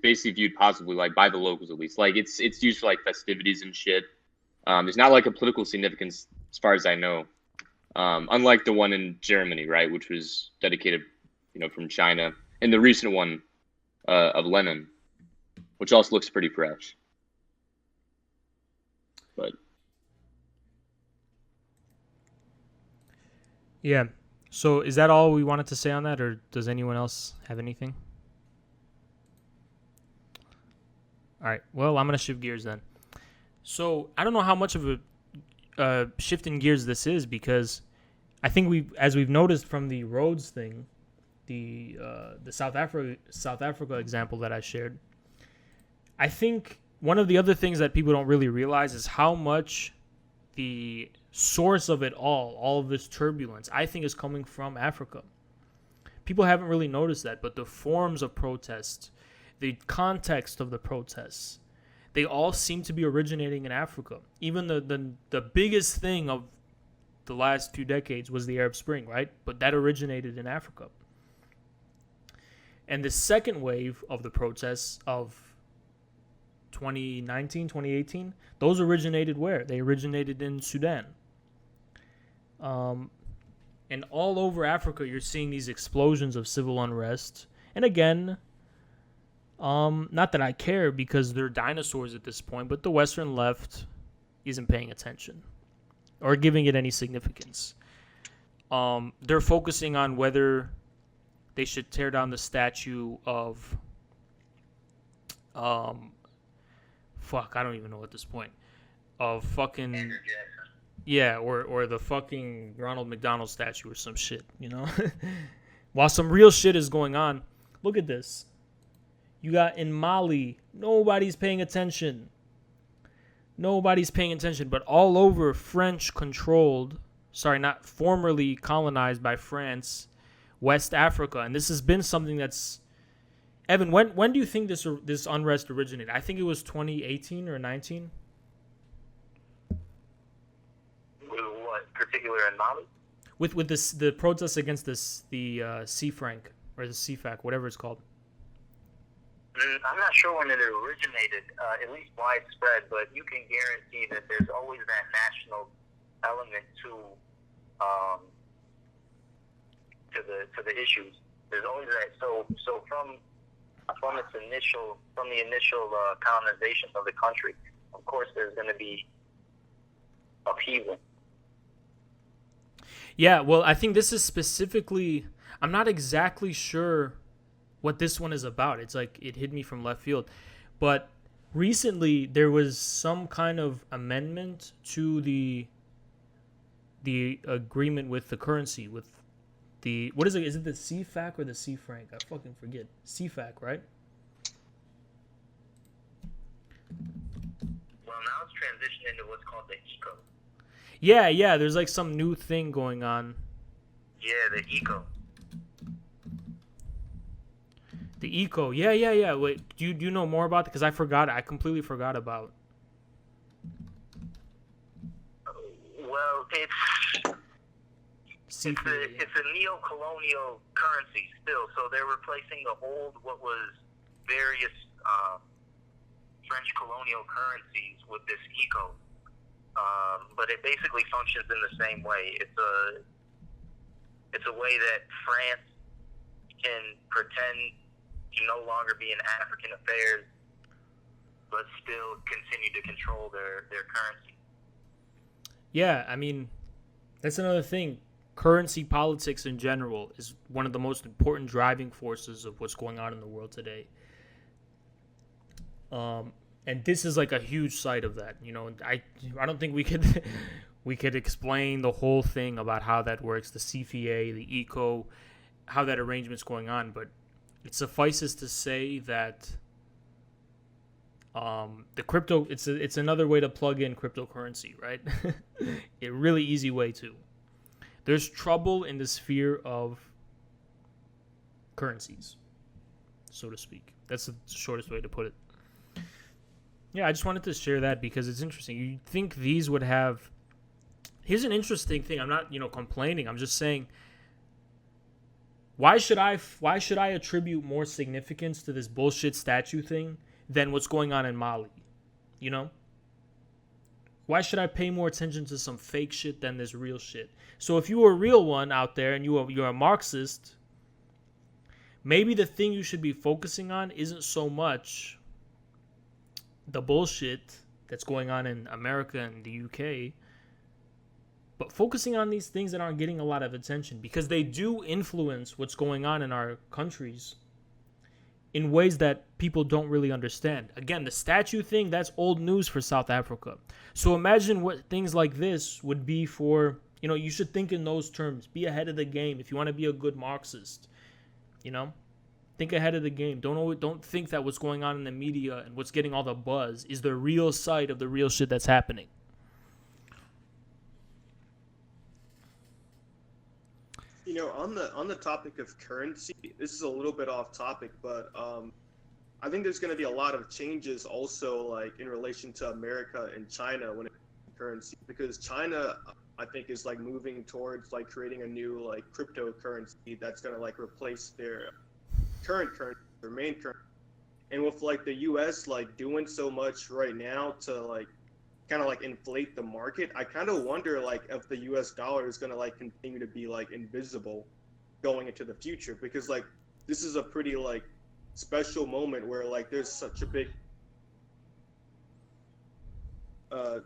basically viewed positively, like by the locals at least. Like it's used for like festivities and shit. There's not like a political significance as far as I know. Unlike the one in Germany, right, which was dedicated, from China, and the recent one of Lenin, which also looks pretty fresh. But Yeah. So is that all we wanted to say on that, or does anyone else have anything? All right. Well, I'm gonna shift gears then. So I don't know how much of a shift in gears this is, because I think as we've noticed from the Rhodes thing, the South Africa example that I shared, I think one of the other things that people don't really realize is how much the source of it all of this turbulence, I think is coming from Africa. People haven't really noticed that, but the forms of protest, the context of the protests, they all seem to be originating in Africa. Even the biggest thing of the last few decades was the Arab Spring, right? But that originated in Africa. And the second wave of the protests of 2019, 2018, those originated where? They originated in Sudan. And all over Africa, you're seeing these explosions of civil unrest. And again, not that I care because they're dinosaurs at this point, but the Western left isn't paying attention or giving it any significance. They're focusing on whether they should tear down the statue of I don't even know at this point. Of fucking yeah, or the fucking Ronald McDonald statue or some shit, While some real shit is going on. Look at this. You got in Mali, nobody's paying attention. But all over not formerly colonized by France, West Africa, and this has been something that's Evan, when do you think this unrest originated? I think it was 2018 or 19. What particular in Mali? With the protests against the C-Franc or the CFAC, whatever it's called. I'm not sure when it originated, at least widespread, but you can guarantee that there's always that national element to the issues. There's always that. So from the initial colonization of the country, of course, there's going to be upheaval. Yeah, well, I think this is specifically. I'm not exactly sure what this one is about. It's like it hit me from left field, but recently there was some kind of amendment to the agreement with the currency, with the what is it? Is it the CFAC or the C-Franc? I fucking forget. CFAC, right? Well, now it's transitioned into what's called the ECO. Yeah. There's like some new thing going on. Yeah, the ECO. The ECO. Yeah. Wait, do you know more about it? Because I forgot. I completely forgot about. Well, it's a neo-colonial currency still, so they're replacing the old, what was various French colonial currencies with this ECO. but it basically functions in the same way. It's a way that France can pretend to no longer be in African affairs, but still continue to control their currency. Yeah, I mean, that's another thing. Currency politics in general is one of the most important driving forces of what's going on in the world today. And this is like a huge side of that. You know, I don't think we could we could explain the whole thing about how that works, the CFA, the ECO, how that arrangement's going on, but it suffices to say that the crypto, it's another way to plug in cryptocurrency, right? A really easy way to. There's trouble in the sphere of currencies, so to speak. That's the shortest way to put it. Yeah, I just wanted to share that because it's interesting. You'd think these would have... Here's an interesting thing. I'm not, complaining. I'm just saying, why should I attribute more significance to this bullshit statue thing than what's going on in Mali? You know? Why should I pay more attention to some fake shit than this real shit? So if you were a real one out there and you're a Marxist, maybe the thing you should be focusing on isn't so much the bullshit that's going on in America and the UK, but focusing on these things that aren't getting a lot of attention because they do influence what's going on in our countries in ways that people don't really understand. Again, the statue thing, that's old news for South Africa. So imagine what things like this would be for, you should think in those terms. Be ahead of the game if you want to be a good Marxist, Think ahead of the game. Don't think that what's going on in the media and what's getting all the buzz is the real side of the real shit that's happening. On the topic of currency, this is a little bit off topic, but I think there's going to be a lot of changes also, like in relation to America and China when it comes to currency, because China, I think, is like moving towards like creating a new like cryptocurrency that's going to like replace their current currency, their main currency. And with like the US like doing so much right now to like kind of like inflate the market, I kind of wonder like if the US dollar is going to like continue to be like invisible going into the future, because like this is a pretty like special moment where like there's such a big yeah.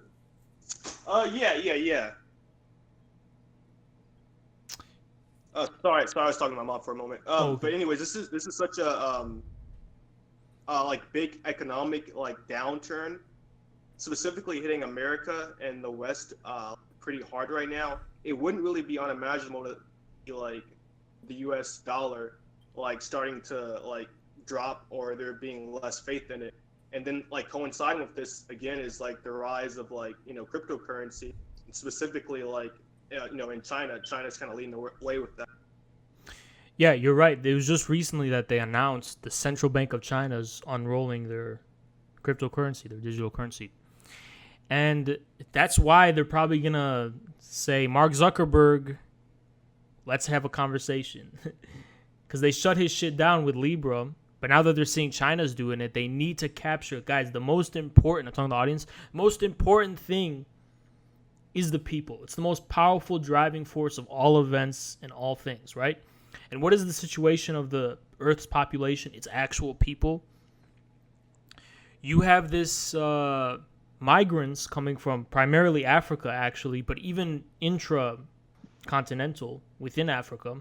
Sorry, I was talking to my mom for a moment. Okay. But anyways, this is such a like big economic like downturn, specifically hitting America and the West pretty hard right now. It wouldn't really be unimaginable to be like the U.S. dollar like starting to like drop, or there being less faith in it. And then like coinciding with this again is like the rise of like cryptocurrency, specifically like in China. China's kind of leading the way with that. Yeah, you're right. It was just recently that they announced the Central Bank of China's unrolling their cryptocurrency, their digital currency. And that's why they're probably going to say, Mark Zuckerberg, let's have a conversation. Because they shut his shit down with Libra. But now that they're seeing China's doing it, they need to capture it. Guys, the most important, I'm talking to the audience, most important thing is the people. It's the most powerful driving force of all events and all things, right? And what is the situation of the Earth's population? It's actual people. You have this migrants coming from primarily Africa, actually, but even intra-continental within Africa.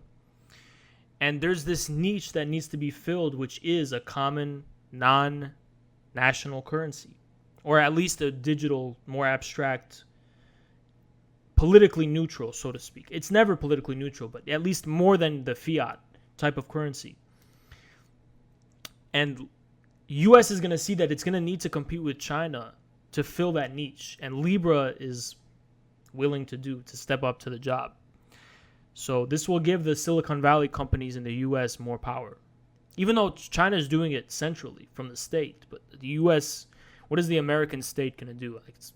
And there's this niche that needs to be filled, which is a common non-national currency, or at least a digital, more abstract, politically neutral, so to speak. It's never politically neutral, but at least more than the fiat type of currency. And U.S. is going to see that it's going to need to compete with China to fill that niche. And Libra is willing to step up to the job. So this will give the Silicon Valley companies in the U.S. more power. Even though China is doing it centrally from the state. But the U.S., what is the American state going to do? Like it's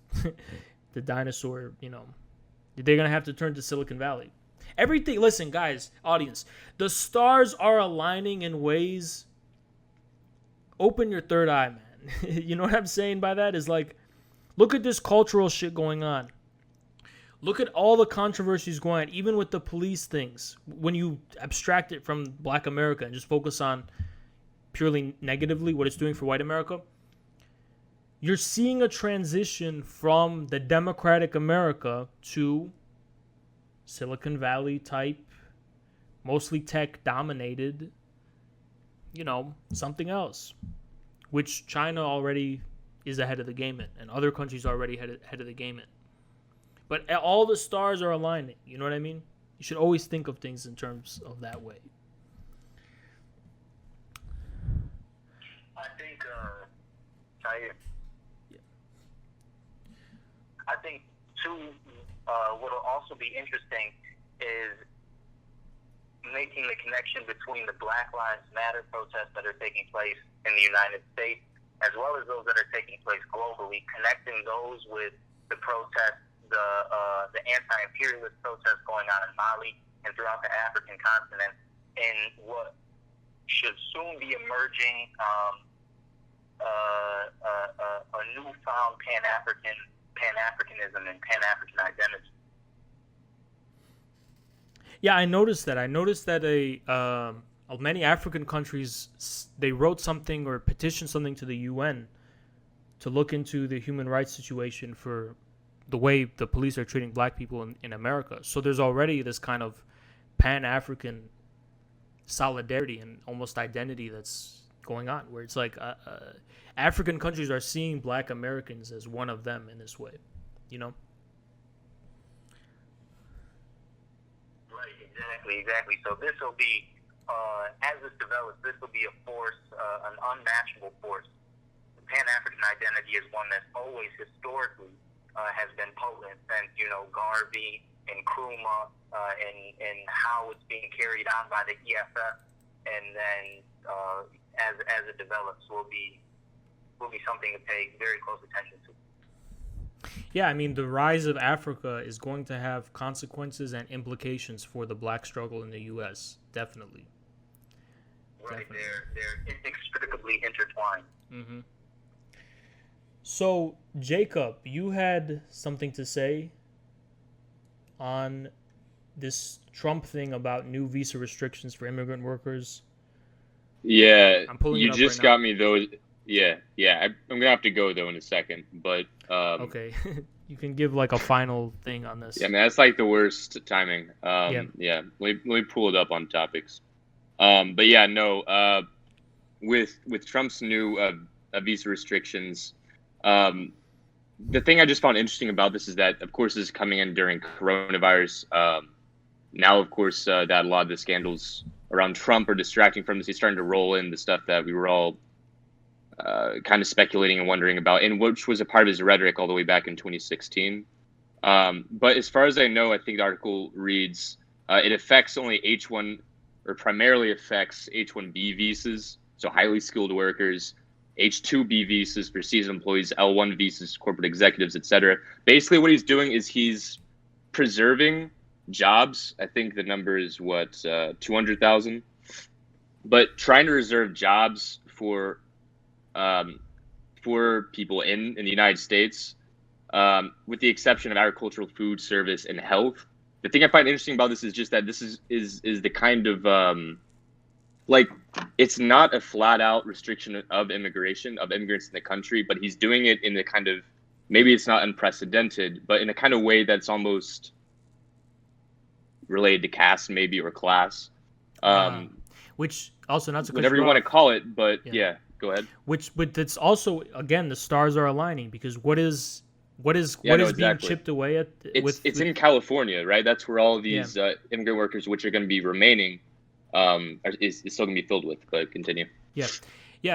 the dinosaur, they're going to have to turn to Silicon Valley. Everything, listen, guys, audience, the stars are aligning in ways. Open your third eye, man. You know what I'm saying by that? Is like Look at this cultural shit going on. Look at all the controversies going on, even with the police things. When you abstract it from Black America and just focus on purely negatively what it's doing for white America, you're seeing a transition from the democratic America to Silicon Valley type, mostly tech dominated, something else, which China already is ahead of the game in, and other countries are already ahead of the game in. But all the stars are aligning. You know what I mean? You should always think of things in terms of that way. I think, I think too, what will also be interesting is making the connection between the Black Lives Matter protests that are taking place in the United States, as well as those that are taking place globally, connecting those with the protests, the anti-imperialist protests going on in Mali and throughout the African continent, in what should soon be emerging a newfound Pan-Africanism and Pan-African identity. Yeah, I noticed that. Many African countries, they wrote something or petitioned something to the UN to look into the human rights situation for the way the police are treating black people in America. So there's already this kind of Pan-African solidarity and almost identity that's going on, where it's like African countries are seeing black Americans as one of them in this way, Right, exactly. So this will be, as this develops, this will be a force, an unmatchable force. The Pan-African identity is one that always historically has been potent since, Garvey and Nkrumah, and how it's being carried on by the EFF, and then as it develops, will be something to pay very close attention to. Yeah, I mean, the rise of Africa is going to have consequences and implications for the black struggle in the U.S. Definitely. Right, they're inextricably intertwined. Mm-hmm. So, Jacob, you had something to say on this Trump thing about new visa restrictions for immigrant workers. Yeah, I'm pulling you it up just right got me those. Yeah. I'm gonna have to go though in a second, but okay, you can give like a final thing on this. Yeah, man, that's like the worst timing. Yeah. Let me pull it up on topics. But yeah, no. With Trump's new visa restrictions, the thing I just found interesting about this is that, of course, this is coming in during coronavirus. Now, of course, that a lot of the scandals around Trump are distracting from this. He's starting to roll in the stuff that we were all kind of speculating and wondering about, and which was a part of his rhetoric all the way back in 2016. But as far as I know, I think the article reads, it affects only H1, or primarily affects H1B visas, so highly skilled workers, H2B visas for seasonal employees, L1 visas, corporate executives, etc. Basically, what he's doing is he's preserving jobs. I think the number is 200,000, but trying to reserve jobs for people in the United States, with the exception of agricultural, food, service, and health. The thing I find interesting about this is just that this is the kind of it's not a flat out restriction of immigration, of immigrants in the country, but he's doing it in the kind of, maybe it's not unprecedented, but in a kind of way that's almost related to caste maybe, or class. Which also, not to whatever you want to call it, but yeah, go ahead. But it's also, again, the stars are aligning, because what is being chipped away at? It's in California, right? That's where all of these immigrant workers, which are going to be remaining, is still going to be filled with. But continue. Yeah.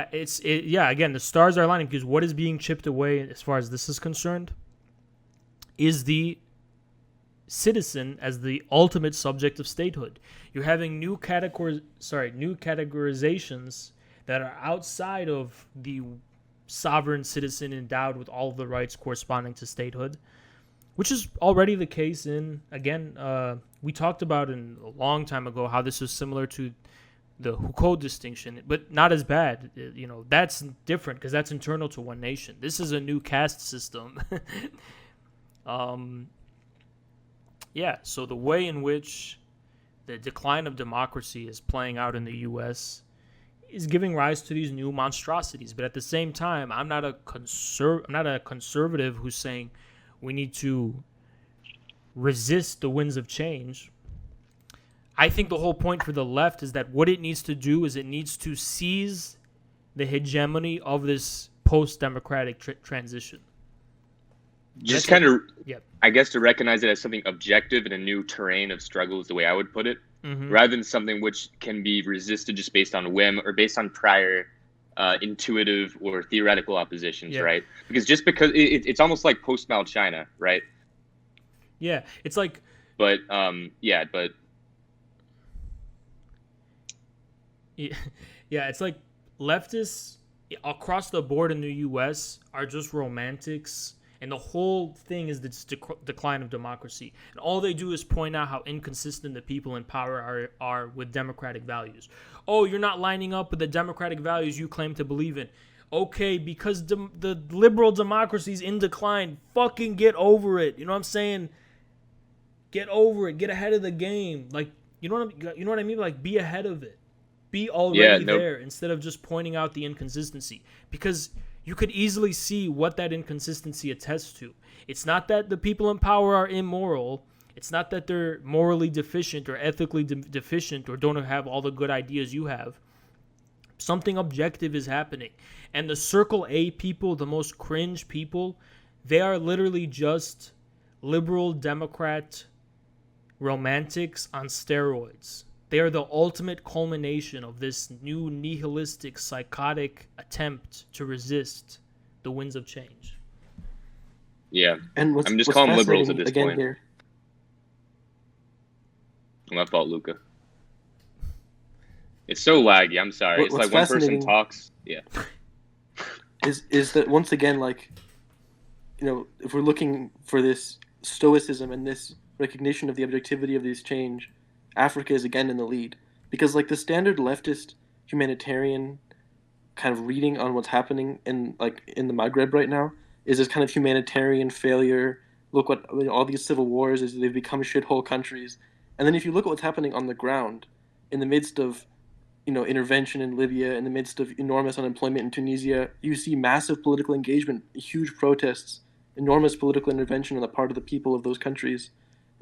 Again, the stars are aligning, because what is being chipped away, as far as this is concerned, is the citizen as the ultimate subject of statehood. You're having new categorizations that are outside of the sovereign citizen endowed with all of the rights corresponding to statehood, which is already the case in, again, we talked about a long time ago how this is similar to the Foucault distinction, but not as bad. That's different because that's internal to one nation. This is a new caste system. Yeah, so the way in which the decline of democracy is playing out in the U.S. is giving rise to these new monstrosities. But at the same time, I'm not a conservative who's saying we need to resist the winds of change. I think the whole point for the left is that what it needs to do is it needs to seize the hegemony of this post-democratic transition. Just kind of, Yep. I guess, to recognize it as something objective in a new terrain of struggle is the way I would put it, rather than something which can be resisted just based on whim or based on prior intuitive or theoretical oppositions, right? Because it's almost like post-Mao China, right? Yeah, it's like... But. Yeah, it's like leftists across the board in the U.S. are just romantics, and the whole thing is this decline of democracy. And all they do is point out how inconsistent the people in power are with democratic values. Oh, you're not lining up with the democratic values you claim to believe in. Okay, because the liberal democracy's in decline. Fucking get over it. You know what I'm saying? Get over it. Get ahead of the game. Like, you know what I mean? Like, be ahead of it. Be already there instead of just pointing out the inconsistency. Because you could easily see what that inconsistency attests to. It's not that the people in power are immoral. It's not that they're morally deficient or ethically deficient or don't have all the good ideas you have. Something objective is happening. And the Circle A people, the most cringe people, they are literally just liberal Democrat romantics on steroids. They are the ultimate culmination of this new nihilistic, psychotic attempt to resist the winds of change. Yeah. And I'm just calling liberals at this point. Here. My fault, Luca. It's so laggy. I'm sorry. It's like one person talks. Yeah. Is that once again, like, if we're looking for this stoicism and this recognition of the objectivity of this change, Africa is again in the lead, because like the standard leftist humanitarian kind of reading on what's happening in the Maghreb right now is this kind of humanitarian failure. Look what all these civil wars is, they've become shithole countries. And then if you look at what's happening on the ground in the midst of intervention in Libya, in the midst of enormous unemployment in Tunisia, you see massive political engagement, huge protests, enormous political intervention on the part of the people of those countries.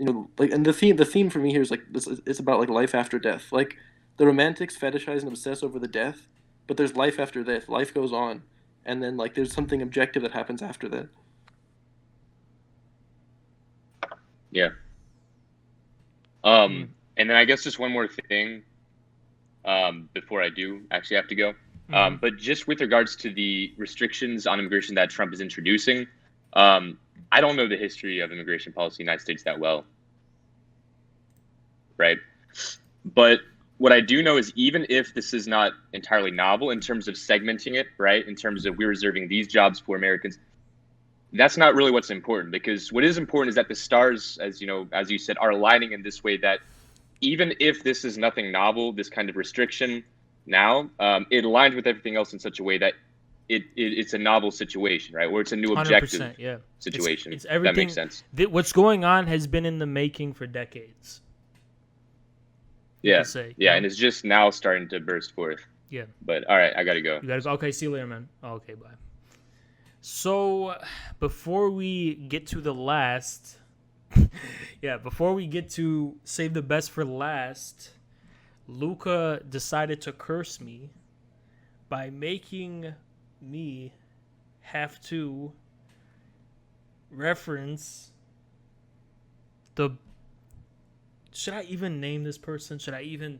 And the theme for me here is like this. It's about like life after death. Like the romantics fetishize and obsess over the death, but there's life after death. Life goes on, and then like there's something objective that happens after that. Yeah. And then I guess just one more thing, before I do actually have to go. But just with regards to the restrictions on immigration that Trump is introducing, I don't know the history of immigration policy in the United States that well, right? But what I do know is even if this is not entirely novel in terms of segmenting it, right, in terms of we're reserving these jobs for Americans, that's not really what's important, because what is important is that the stars, as you said, are aligning in this way that even if this is nothing novel, this kind of restriction now, it aligns with everything else in such a way that it's a novel situation, right? Or it's a new objective situation. It's everything. That makes sense. What's going on has been in the making for decades. Yeah, and it's just now starting to burst forth. Yeah. But all right, I gotta go. You gotta go. Okay, see you later, man. Okay, bye. So before we get to the last, before we get to save the best for last, Luca decided to curse me by making me have to reference the... Should I even name this person? Should I even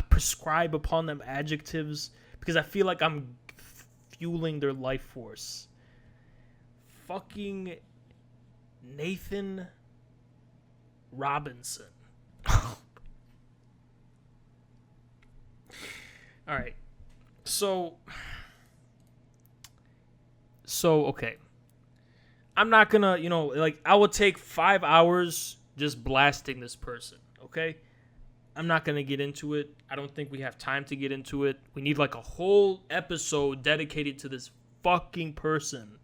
prescribe upon them adjectives? Because I feel like I'm fueling their life force. Fucking Nathan Robinson. Alright. So, okay. I'm not gonna, I will take 5 hours just blasting this person, okay? I'm not going to get into it. I don't think we have time to get into it. We need like a whole episode dedicated to this fucking person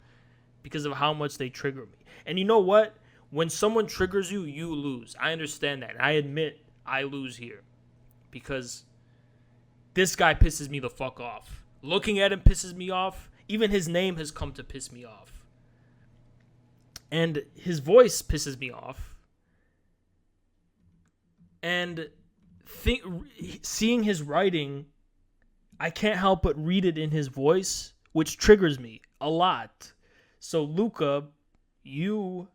because of how much they trigger me. And you know what? When someone triggers you, you lose. I understand that. I admit I lose here because this guy pisses me the fuck off. Looking at him pisses me off. Even his name has come to piss me off. And his voice pisses me off. And seeing his writing, I can't help but read it in his voice, which triggers me a lot. So, Luca, you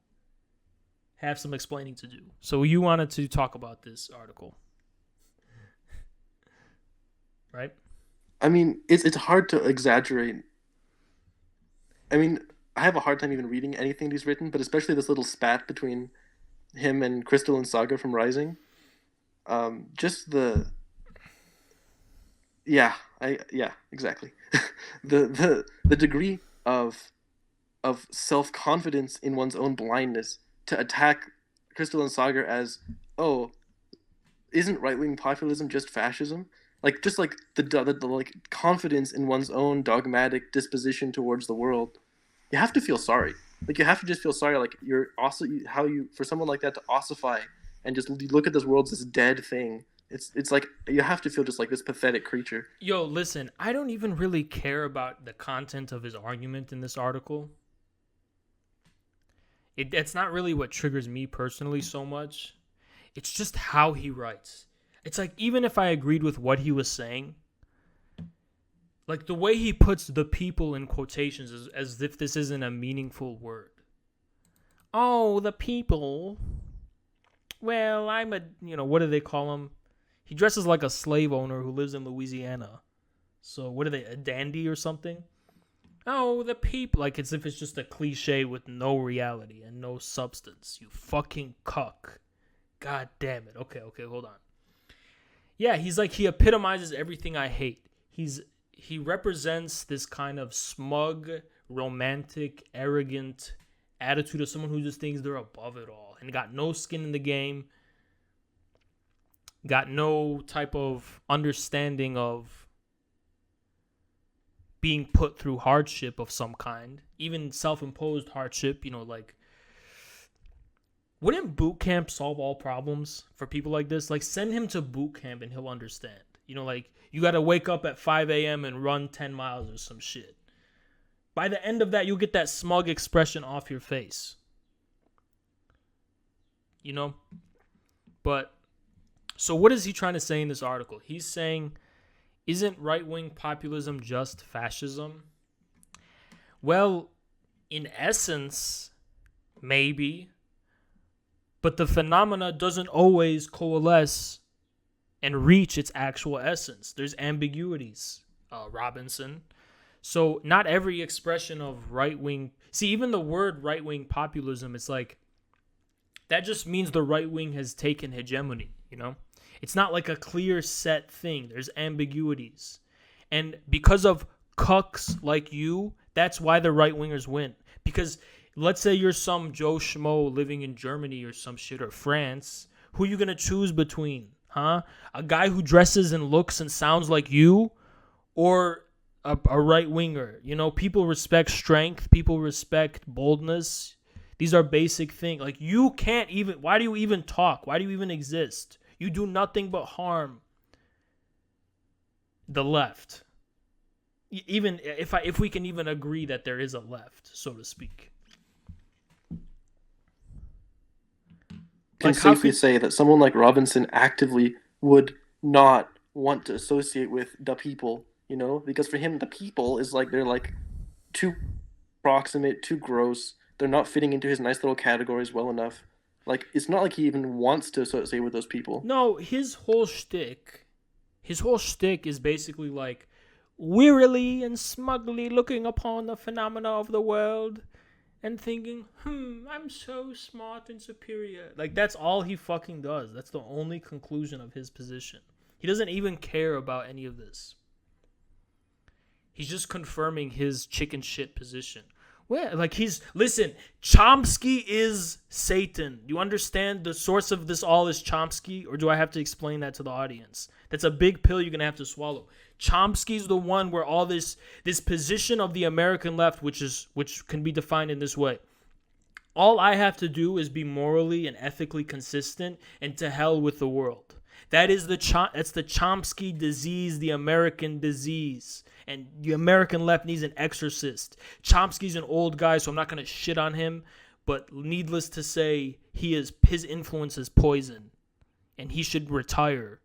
have some explaining to do. So, you wanted to talk about this article, right? I mean, it's hard to exaggerate. I mean, I have a hard time even reading anything he's written, but especially this little spat between him and Crystal and Saga from Rising. Just the exactly. the degree of self-confidence in one's own blindness to attack Crystal and Saga as, oh, isn't right-wing populism just fascism? Like, just like the like confidence in one's own dogmatic disposition towards the world. You have to feel sorry. Like, you have to just feel sorry. Like, you're also for someone like that to ossify and just look at this world as this dead thing. It's like you have to feel just like this pathetic creature. Yo, listen, I don't even really care about the content of his argument in this article. It's not really what triggers me personally so much. It's just how he writes. It's like, even if I agreed with what he was saying, like the way he puts the people in quotations is as if this isn't a meaningful word. Oh, the people. Well, I'm a, what do they call him? He dresses like a slave owner who lives in Louisiana. So what are they, a dandy or something? Oh, the people. Like, as if it's just a cliche with no reality and no substance. You fucking cuck. God damn it. Okay, hold on. Yeah, he's like, he epitomizes everything I hate. He represents this kind of smug, romantic, arrogant attitude of someone who just thinks they're above it all and got no skin in the game, got no type of understanding of being put through hardship of some kind, even self-imposed hardship, like, wouldn't boot camp solve all problems for people like this? Like, send him to boot camp and he'll understand. Like, you got to wake up at 5 a.m. and run 10 miles or some shit. By the end of that, you'll get that smug expression off your face. But, so what is he trying to say in this article? He's saying, isn't right-wing populism just fascism? Well, in essence, maybe. But the phenomena doesn't always coalesce and reach its actual essence. There's ambiguities, Robinson. So not every expression of right-wing... See, even the word right-wing populism, it's like, that just means the right wing has taken hegemony, It's not like a clear set thing. There's ambiguities. And because of cucks like you, that's why the right-wingers win. Because let's say you're some Joe Schmo living in Germany or some shit, or France. Who are you going to choose between? Huh? A guy who dresses and looks and sounds like you, or a right-winger? People respect strength. People respect boldness. These are basic things. Like, you can't even... Why do you even talk? Why do you even exist? You do nothing but harm the left. Even if we can even agree that there is a left, so to speak. Can safely say that someone like Robinson actively would not want to associate with the people, because for him the people is like, they're like too proximate, too gross. They're not fitting into his nice little categories well enough. Like, it's not like he even wants to associate with those people. No, his whole shtick is basically like, wearily and smugly looking upon the phenomena of the world and thinking, I'm so smart and superior. Like, that's all he fucking does. That's the only conclusion of his position. He doesn't even care about any of this. He's just confirming his chicken shit position, Well, like listen, Chomsky is Satan. You understand the source of this all is Chomsky, or do I have to explain that to the audience? That's a big pill you're gonna have to swallow. Chomsky's the one where all this position of the American left, which can be defined in this way. All I have to do is be morally and ethically consistent, and to hell with the world. That's the Chomsky disease, the American disease. And the American left needs an exorcist. Chomsky's an old guy, so I'm not going to shit on him. But needless to say, his influence is poison. And he should retire.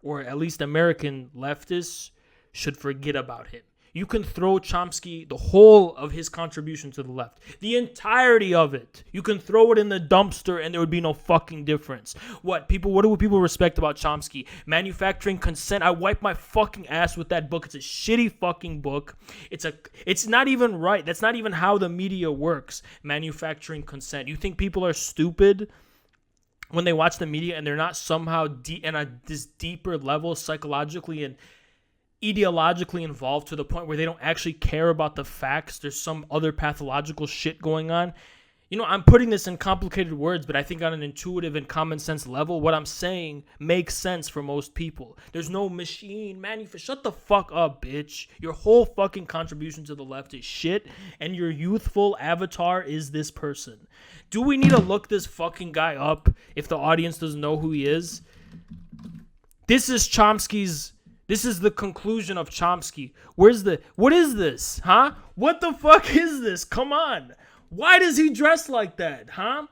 Or at least American leftists should forget about him. You can throw Chomsky, the whole of his contribution to the left, the entirety of it. You can throw it in the dumpster and there would be no fucking difference. What do people respect about Chomsky? Manufacturing consent. I wipe my fucking ass with that book. It's a shitty fucking book. It's not even right. That's not even how the media works. Manufacturing consent. You think people are stupid when they watch the media and they're not somehow this deeper level psychologically and ideologically involved to the point where they don't actually care about the facts? There's some other pathological shit going on. You know, I'm putting this in complicated words, but I think on an intuitive and common sense level, what I'm saying makes sense for most people. There's no machine shut the fuck up, bitch. Your whole fucking contribution to the left is shit, and your youthful avatar is this person. Do we need to look this fucking guy up if the audience doesn't know who he is? This is the conclusion of Chomsky. What is this, huh? What the fuck is this? Come on. Why does he dress like that, huh?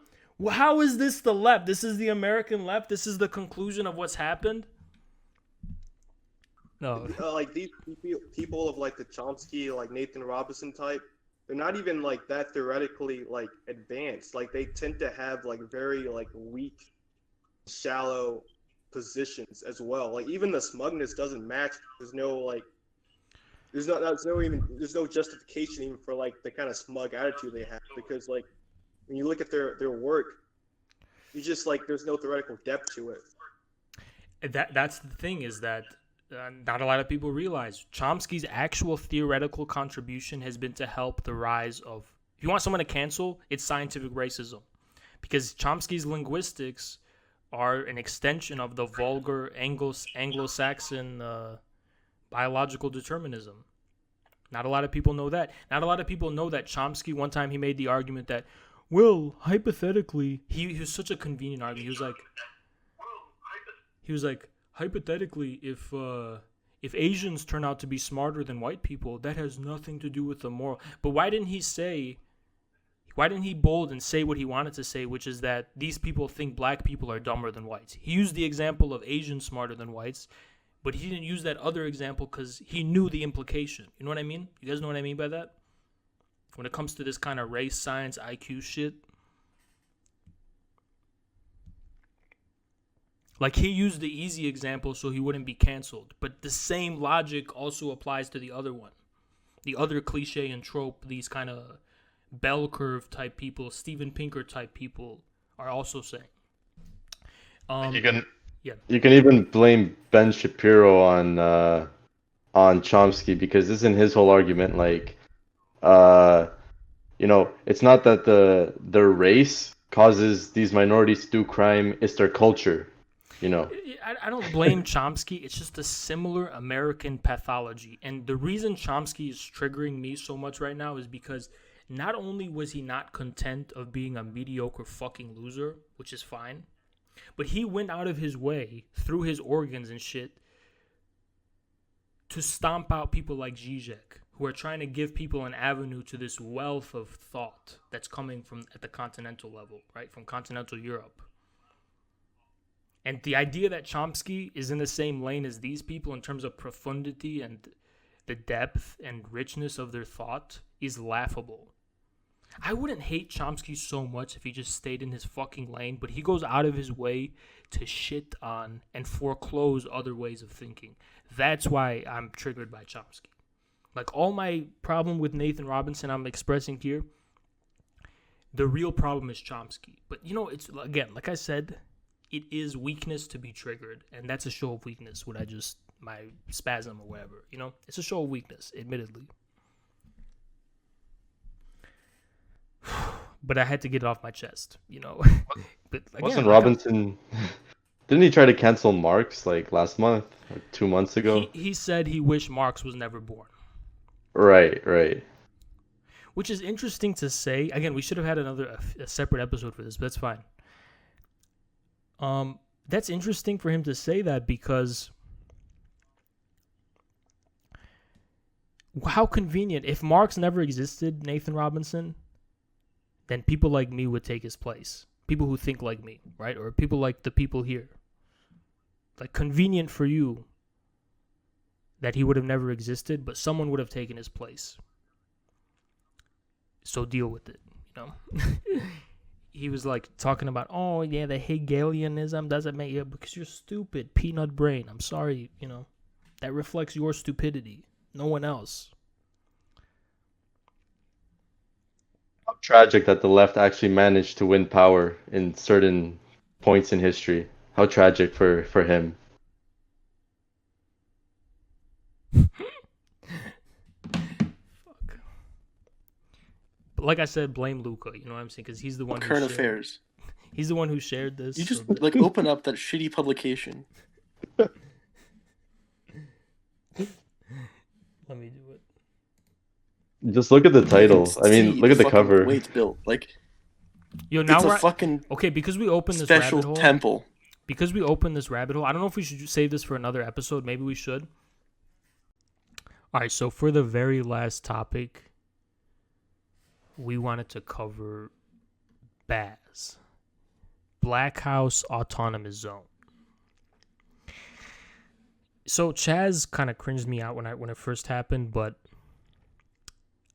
How is this the left? This is the American left? This is the conclusion of what's happened? No. Like these people of like the Chomsky, like Nathan Robinson type, they're not even like that theoretically like advanced. Like they tend to have like very like weak, shallow positions as well. Like even the smugness doesn't match. There's no justification even for like the kind of smug attitude they have, because like when you look at their work, you just like there's no theoretical depth to it. That's the thing, is that not a lot of people realize Chomsky's actual theoretical contribution has been to help the rise of, if you want someone to cancel, it's scientific racism, because Chomsky's linguistics are an extension of the vulgar Anglo-Saxon biological determinism. Not a lot of people know that. Not a lot of people know that Chomsky, one time he made the argument that, well, hypothetically, he was such a convenient argument. He was like, hypothetically, if Asians turn out to be smarter than white people, that has nothing to do with the moral. But why didn't he bold and say what he wanted to say, which is that these people think black people are dumber than whites? He used the example of Asians smarter than whites, but he didn't use that other example because he knew the implication. You know what I mean? You guys know what I mean by that? When it comes to this kind of race, science, IQ shit. Like, he used the easy example so he wouldn't be canceled. But the same logic also applies to the other one. The other cliche and trope, these kind of bell curve type people, Steven Pinker type people are also saying. You can even blame Ben Shapiro on Chomsky, because isn't his whole argument like, it's not that their race causes these minorities to do crime, it's their culture, I don't blame Chomsky. It's just a similar American pathology. And the reason Chomsky is triggering me so much right now is because not only was he not content of being a mediocre fucking loser, which is fine, but he went out of his way, through his organs and shit, to stomp out people like Zizek, who are trying to give people an avenue to this wealth of thought that's coming from at the continental level, right? From continental Europe. And the idea that Chomsky is in the same lane as these people in terms of profundity and the depth and richness of their thought is laughable. I wouldn't hate Chomsky so much if he just stayed in his fucking lane, but he goes out of his way to shit on and foreclose other ways of thinking. That's why I'm triggered by Chomsky. Like, all my problem with Nathan Robinson I'm expressing here, the real problem is Chomsky. But, it's, again, like I said, it is weakness to be triggered, and that's a show of weakness, my spasm or whatever, it's a show of weakness, admittedly. but I had to get it off my chest, But again, Wasn't like Robinson? Didn't he try to cancel Marx like last month or 2 months ago? he said he wished Marx was never born, Right. which is interesting to say. Again, we should have had a separate episode for this, but that's fine. That's interesting for him to say that because how convenient. If Marx never existed, Nathan Robinson, then people like me would take his place. People who think like me, right? Or people like the people here. Like, convenient for you that he would have never existed, but someone would have taken his place. So deal with it, He was like talking about, oh yeah, the Hegelianism doesn't make you, because you're stupid, peanut brain. I'm sorry, that reflects your stupidity, no one else. How tragic that the left actually managed to win power in certain points in history. How tragic for him. Fuck. But like I said, blame Luca. You know what I'm saying? Because he's the one. Current affairs. He's the one who shared this. You just open up that shitty publication. Let me do it. Just look at the title. I mean, look at the cover. Way it's built. Like, yo, now it's we're a fucking okay because we opened this special rabbit hole. temple. Because we opened this rabbit hole, I don't know if we should save this for another episode. Maybe we should. All right, so for the very last topic, we wanted to cover BHAZ, Black House Autonomous Zone. So Chaz kind of cringed me out when it first happened, but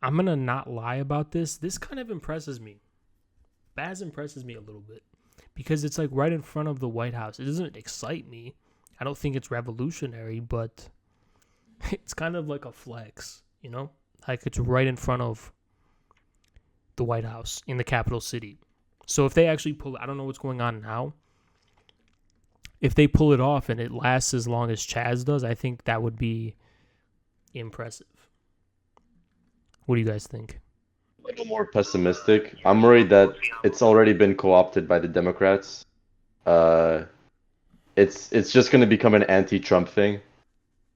I'm gonna not lie about this. This kind of impresses me. BHAZ impresses me a little bit. Because it's like right in front of the White House. It doesn't excite me. I don't think it's revolutionary, but it's kind of like a flex, Like it's right in front of the White House in the capital city. So if they actually I don't know what's going on now. If they pull it off and it lasts as long as Chaz does, I think that would be impressive. What do you guys think? A little more pessimistic. I'm worried that it's already been co-opted by the Democrats. It's just going to become an anti-Trump thing.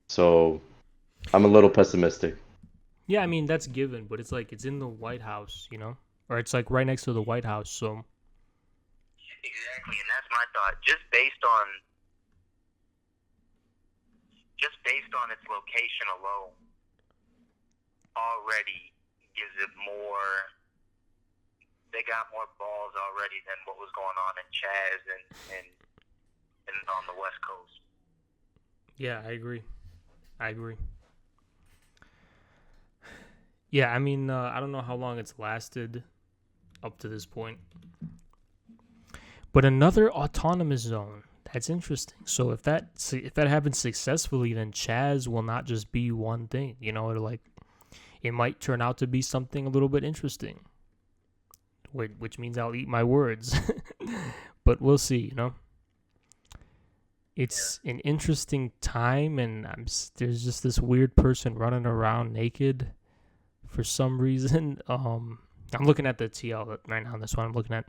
So I'm a little pessimistic. Yeah, I mean, that's given, but it's like it's in the White House, Or it's like right next to the White House, so. Exactly, and that's my thought. Just based on its location alone, already gives it more. They got more balls already than what was going on in Chaz and on the West Coast. Yeah, I agree. Yeah, I mean, I don't know how long it's lasted up to this point. But another autonomous zone. That's interesting. So if that happens successfully, then Chaz will not just be one thing. It might turn out to be something a little bit interesting. Which means I'll eat my words. But we'll see, It's an interesting time, and there's just this weird person running around naked for some reason. I'm looking at the TL right now. That's what I'm looking at.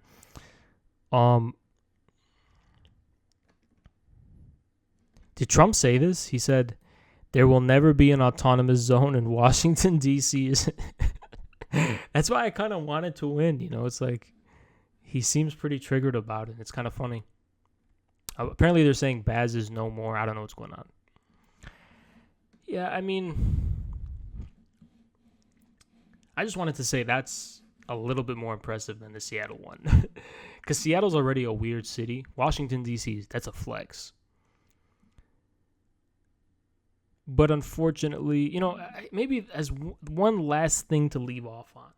Did Trump say this? He said, there will never be an autonomous zone in Washington, D.C. That's why I kind of wanted to win. It's like he seems pretty triggered about it. It's kind of funny. Apparently they're saying BHAZ is no more. I don't know what's going on. Yeah, I mean, I just wanted to say that's a little bit more impressive than the Seattle one. Because Seattle's already a weird city. Washington, D.C., that's a flex. But unfortunately, maybe as one last thing to leave off on.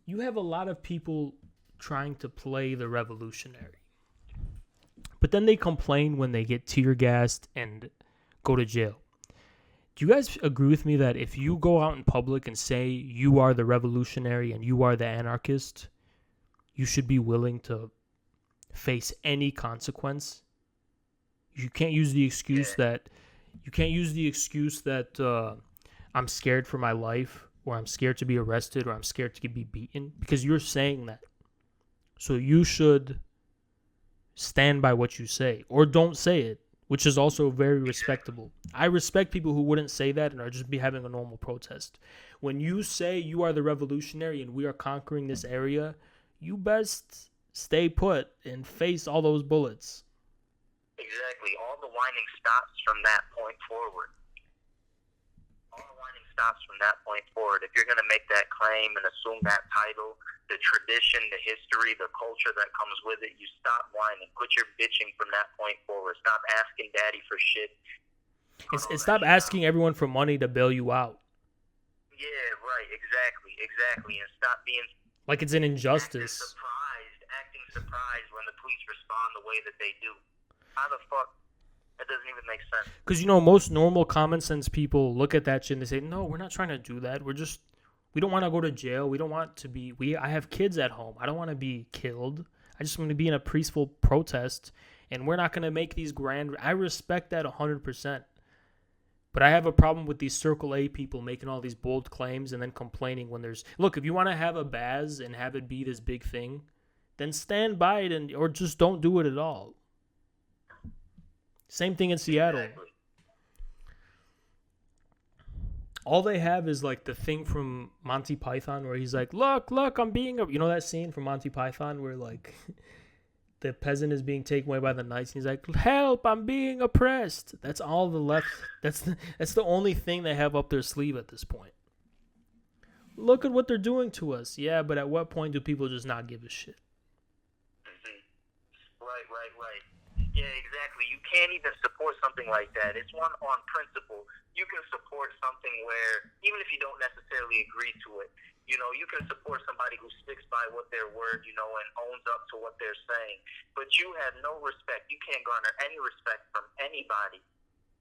You have a lot of people trying to play the revolutionary. But then they complain when they get tear gassed and go to jail. Do you guys agree with me that if you go out in public and say you are the revolutionary and you are the anarchist, you should be willing to face any consequence? You can't use the excuse that I'm scared for my life or I'm scared to be arrested, or I'm scared to be beaten, because you're saying that. So you should stand by what you say, or don't say it, which is also very respectable. I respect people who wouldn't say that and are just be having a normal protest. When you say you are the revolutionary and we are conquering this area, you best stay put and face all those bullets. Exactly. All the whining stops from that point forward. If you're going to make that claim and assume that title, the tradition, the history, the culture that comes with it, you stop whining. Quit your bitching from that point forward. Stop asking daddy for shit. And stop asking everyone for money to bail you out. Yeah, right. Exactly. And stop being like it's an injustice. Acting surprised when the police respond the way that they do. How the fuck? That doesn't even make sense. Because, most normal common sense people look at that shit and they say, no, we're not trying to do that. We don't want to go to jail. We don't want to be, I have kids at home. I don't want to be killed. I just want to be in a peaceful protest. And we're not going to make these grand, I respect that 100%. But I have a problem with these Circle A people making all these bold claims and then complaining when there's, look, if you want to have a BHAZ and have it be this big thing, then stand by it or just don't do it at all. Same thing in Seattle. Exactly. All they have is like the thing from Monty Python where he's like, look, I'm being that scene from Monty Python where like the peasant is being taken away by the knights and he's like, help, I'm being oppressed. That's all the left. That's the only thing they have up their sleeve at this point. Look at what they're doing to us. Yeah, but at what point do people just not give a shit? Right. Yeah, exactly. You can't even support something like that. It's one on principle. You can support something where, even if you don't necessarily agree to it, you can support somebody who sticks by what their word, and owns up to what they're saying. But you have no respect. You can't garner any respect from anybody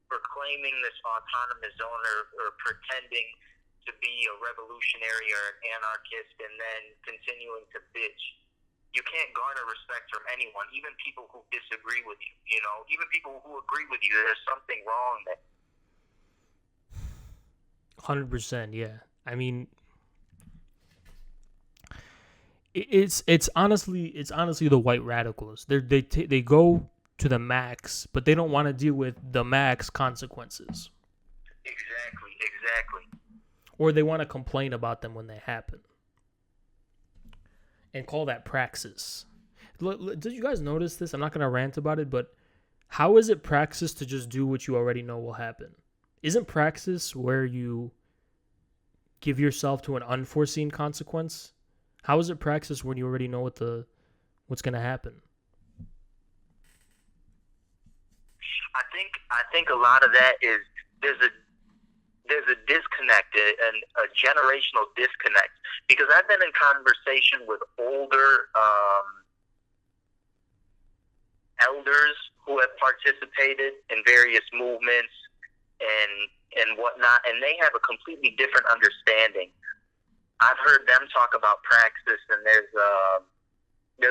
for claiming this autonomous zone or pretending to be a revolutionary or an anarchist and then continuing to bitch. You can't garner respect from anyone, even people who disagree with you, even people who agree with you. There's something wrong there. 100%, yeah. I mean, it's honestly the white radicals. They go to the max, but they don't want to deal with the max consequences. Exactly. Or they want to complain about them when they happen. And call that praxis. Did you guys notice this? I'm not going to rant about it, but how is it praxis to just do what you already know will happen? Isn't praxis where you give yourself to an unforeseen consequence? How is it praxis when you already know what's going to happen? I think a lot of that is there's a disconnect, a generational disconnect. Because I've been in conversation with older elders who have participated in various movements and whatnot, and they have a completely different understanding. I've heard them talk about praxis, and there's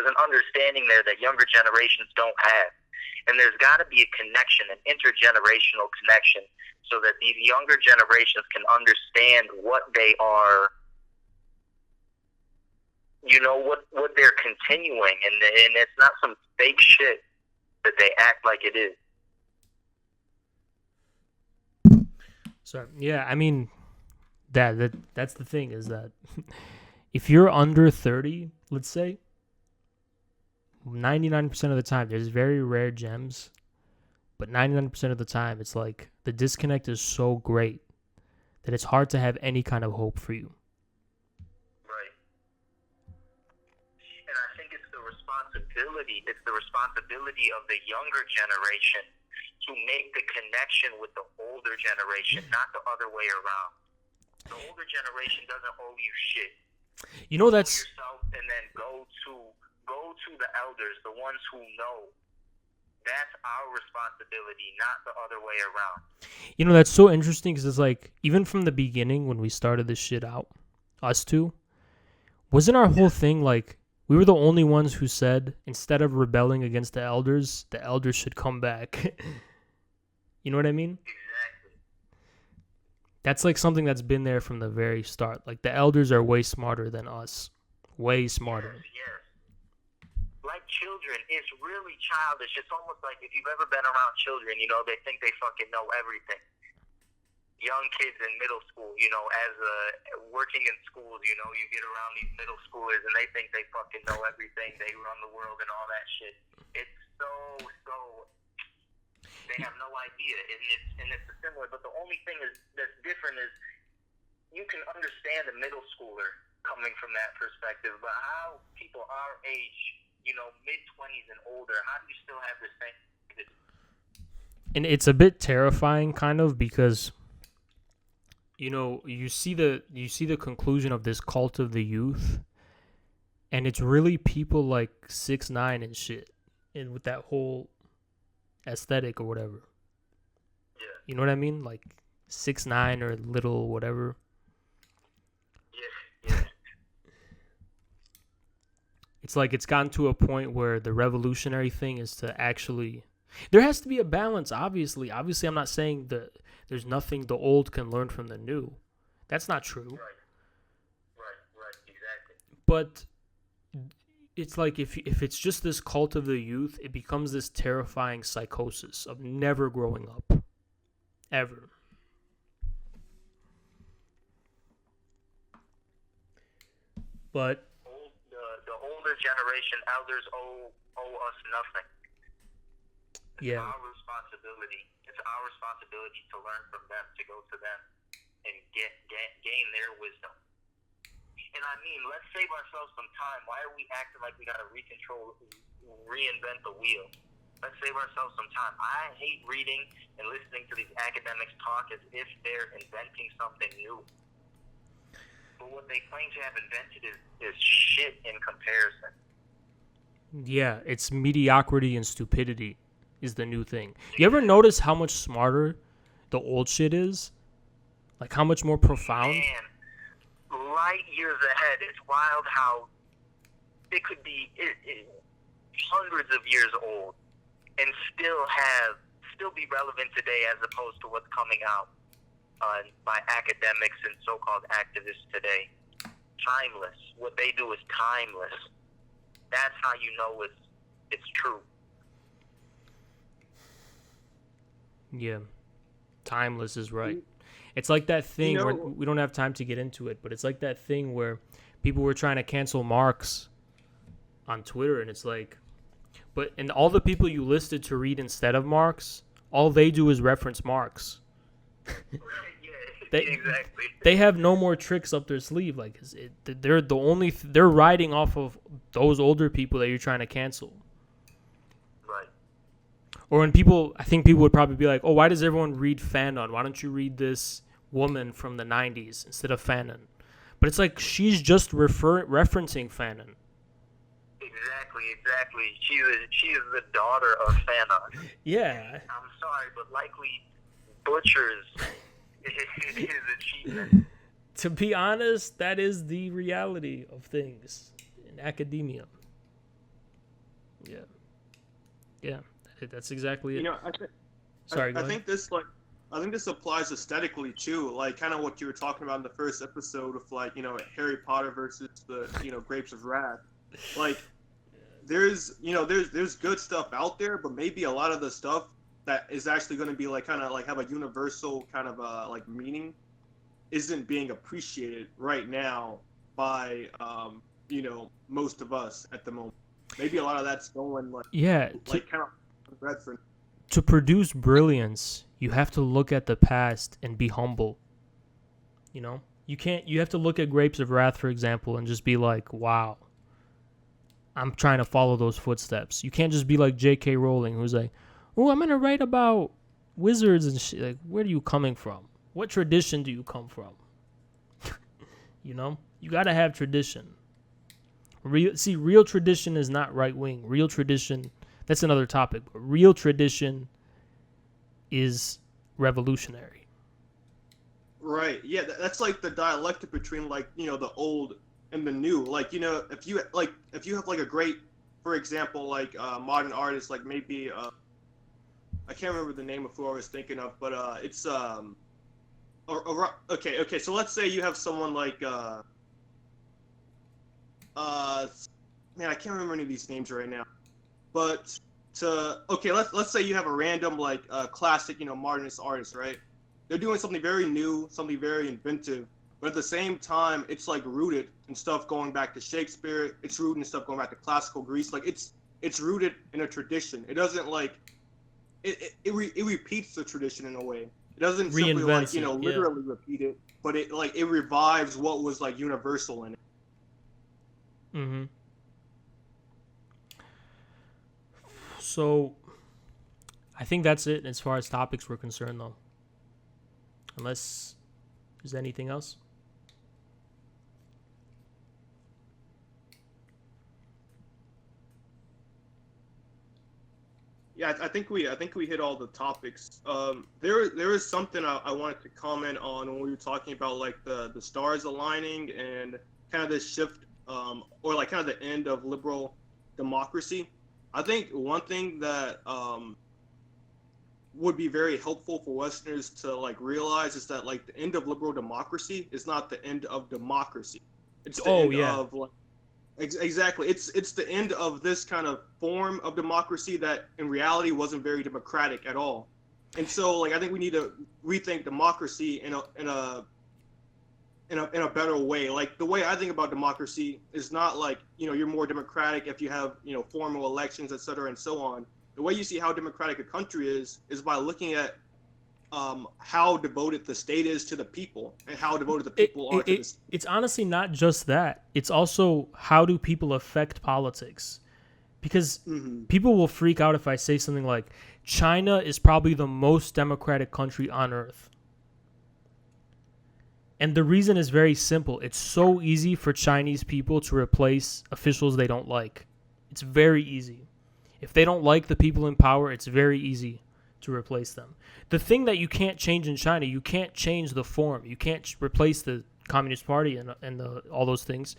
an understanding there that younger generations don't have. And there's got to be a connection, an intergenerational connection, so that these younger generations can understand what they are, what they're continuing, and it's not some fake shit that they act like it is. So yeah, I mean, that's the thing is that if you're under 30, let's say, 99% of the time, there's very rare gems, but 99% of the time, it's like the disconnect is so great that it's hard to have any kind of hope for you. Right. And I think it's the responsibility of the younger generation to make the connection with the older generation, not the other way around. The older generation doesn't owe you shit. That's yourself, and then go to the elders, the ones who know. That's our responsibility, not the other way around. That's so interesting because it's like, even from the beginning when we started this shit out, us two, wasn't our whole thing like, we were the only ones who said, instead of rebelling against the elders should come back. You know what I mean? Exactly. That's like something that's been there from the very start. Like the elders are way smarter than us. Way smarter. Yes. Like children, it's really childish. It's almost like if you've ever been around children, you know, they think they fucking know everything. Young kids in middle school, you know, as working in schools, you know, you get around these middle schoolers and they think they fucking know everything. They run the world and all that shit. It's so they have no idea, and it's similar. But the only thing that's different is you can understand a middle schooler coming from that perspective, but how people our age, you know, mid-20s and older, how do you still have this thing? And it's a bit terrifying, kind of, because you know you see the conclusion of this cult of the youth, and it's really people like 6ix9ine and shit, and with that whole aesthetic or whatever. Yeah. You know what I mean? Like 6ix9ine or Little whatever. Yeah. It's like it's gotten to a point where the revolutionary thing is to actually... There has to be a balance, obviously. Obviously, I'm not saying that there's nothing the old can learn from the new. That's not true. Right, exactly. But it's like if it's just this cult of the youth, it becomes this terrifying psychosis of never growing up. Ever. But the older generation, elders owe us nothing. It's yeah, our responsibility. It's our responsibility to learn from them, to go to them, and gain their wisdom. And I mean, let's save ourselves some time. Why are we acting like we got to reinvent the wheel? Let's save ourselves some time. I hate reading and listening to these academics talk as if they're inventing something new. But what they claim to have invented is shit in comparison. yeah, it's mediocrity and stupidity is the new thing. You ever notice how much smarter the old shit is? Like how much more profound? Man, light years ahead. It's wild how it could be hundreds of years old and still be relevant today, as opposed to what's coming out by academics and so-called activists today. Timeless. What they do is timeless. That's how you know it's true. Yeah, timeless is right. It's like that thing You know- where we don't have time to get into it, but it's like that thing where people were trying to cancel Marx on Twitter, and it's like, and all the people you listed to read instead of Marx, all they do is reference Marx. Yeah, exactly. They have no more tricks up their sleeve. Like they're the only they're riding off of those older people that you're trying to cancel. Right. Or when I think people would probably be like, oh, why does everyone read Fanon? Why don't you read this woman from the 90s instead of Fanon? But it's like she's just referencing Fanon. Exactly. She is the daughter of Fanon. Yeah. I'm sorry, but likely butchers his achievement. To be honest, that is the reality of things in academia. Yeah. That's exactly it. You know, Sorry, go I ahead. think this applies aesthetically too, like kind of what you were talking about in the first episode of like, you know, Harry Potter versus the, you know, Grapes of Wrath. Like there's good stuff out there, but maybe a lot of the stuff that is actually going to be like kind of like have a universal kind of like meaning isn't being appreciated right now by you know, most of us at the moment. Maybe a lot of that's going like kind of Redford. To produce brilliance, you have to look at the past and be humble. You know? You have to look at Grapes of Wrath, for example, and just be like, wow, I'm trying to follow those footsteps. You can't just be like J.K. Rowling, who's like, oh, I'm going to write about wizards and shit. Like, where are you coming from? What tradition do you come from? You know? You got to have tradition. Real tradition is not right-wing. Real tradition, that's another topic. But real tradition is revolutionary. Right. Yeah, that's like the dialectic between like, you know, the old and the new. Like, you know, if you have like a great, for example, like modern artist, like maybe I can't remember the name of who I was thinking of, but it's okay. So let's say you have someone like man, I can't remember any of these names right now. But let's say you have a random like classic, modernist artist, right? They're doing something very new, something very inventive, but at the same time, it's like rooted in stuff going back to Shakespeare. It's rooted in stuff going back to classical Greece. Like it's rooted in a tradition. It doesn't like it repeats the tradition in a way. It doesn't simply like literally repeat it, but it revives what was like universal in it. Mm-hmm. So, I think that's it as far as topics were concerned, though. Unless there's anything else. Yeah, I think we hit all the topics. There is something I wanted to comment on when we were talking about like the stars aligning and kind of this shift, or like kind of the end of liberal democracy. I think one thing that would be very helpful for Westerners to like realize is that like the end of liberal democracy is not the end of democracy. It's the end of like exactly. It's the end of this kind of form of democracy that in reality wasn't very democratic at all. And so like I think we need to rethink democracy in a better way. Like the way I think about democracy is not like, you're more democratic if you have, formal elections, et cetera, and so on. The way you see how democratic a country is by looking at how devoted the state is to the people and how devoted the people are to the state. It's honestly not just that. It's also how do people affect politics? Because people will freak out if I say something like, China is probably the most democratic country on earth. And the reason is very simple. It's so easy for Chinese people to replace officials they don't like. It's very easy. If they don't like the people in power, it's very easy to replace them. The thing that you can't change in China, you can't change the form. You can't replace the Communist Party and all those things.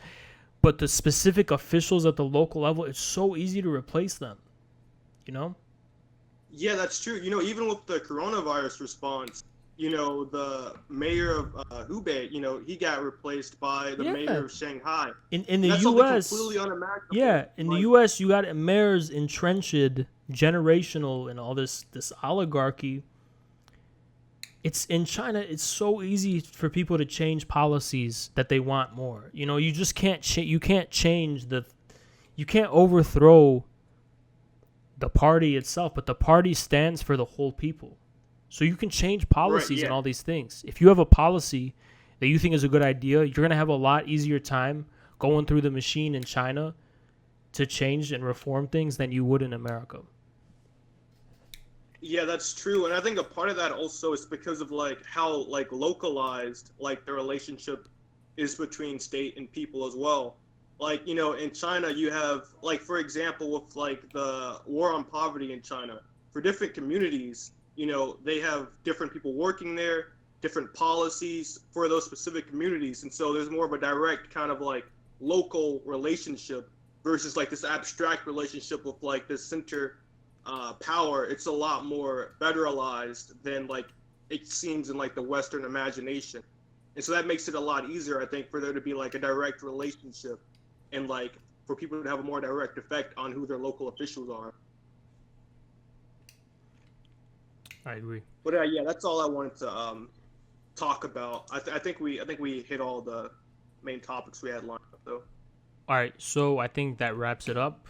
But the specific officials at the local level, it's so easy to replace them. Yeah, that's true. Even with the coronavirus response, the mayor of Hubei, he got replaced by the mayor of Shanghai. In the that's U.S., completely unimaginable. Yeah, in the U.S., you got mayors entrenched, generational, and all this oligarchy. It's in China. It's so easy for people to change policies that they want more. You just can't. You can't change you can't overthrow the party itself, but the party stands for the whole people. So you can change policies and all these things. If you have a policy that you think is a good idea, you're going to have a lot easier time going through the machine in China to change and reform things than you would in America. Yeah, that's true. And I think a part of that also is because of like how like localized like the relationship is between state and people as well. Like, in China you have like, for example, with like the war on poverty in China, for different communities, they have different people working there, different policies for those specific communities. And so there's more of a direct kind of like local relationship versus like this abstract relationship with like this center power. It's a lot more federalized than like it seems in like the Western imagination. And so that makes it a lot easier, I think, for there to be like a direct relationship and like for people to have a more direct effect on who their local officials are. I agree. But yeah, that's all I wanted to talk about. I think we hit all the main topics we had lined up, though. All right, so I think that wraps it up.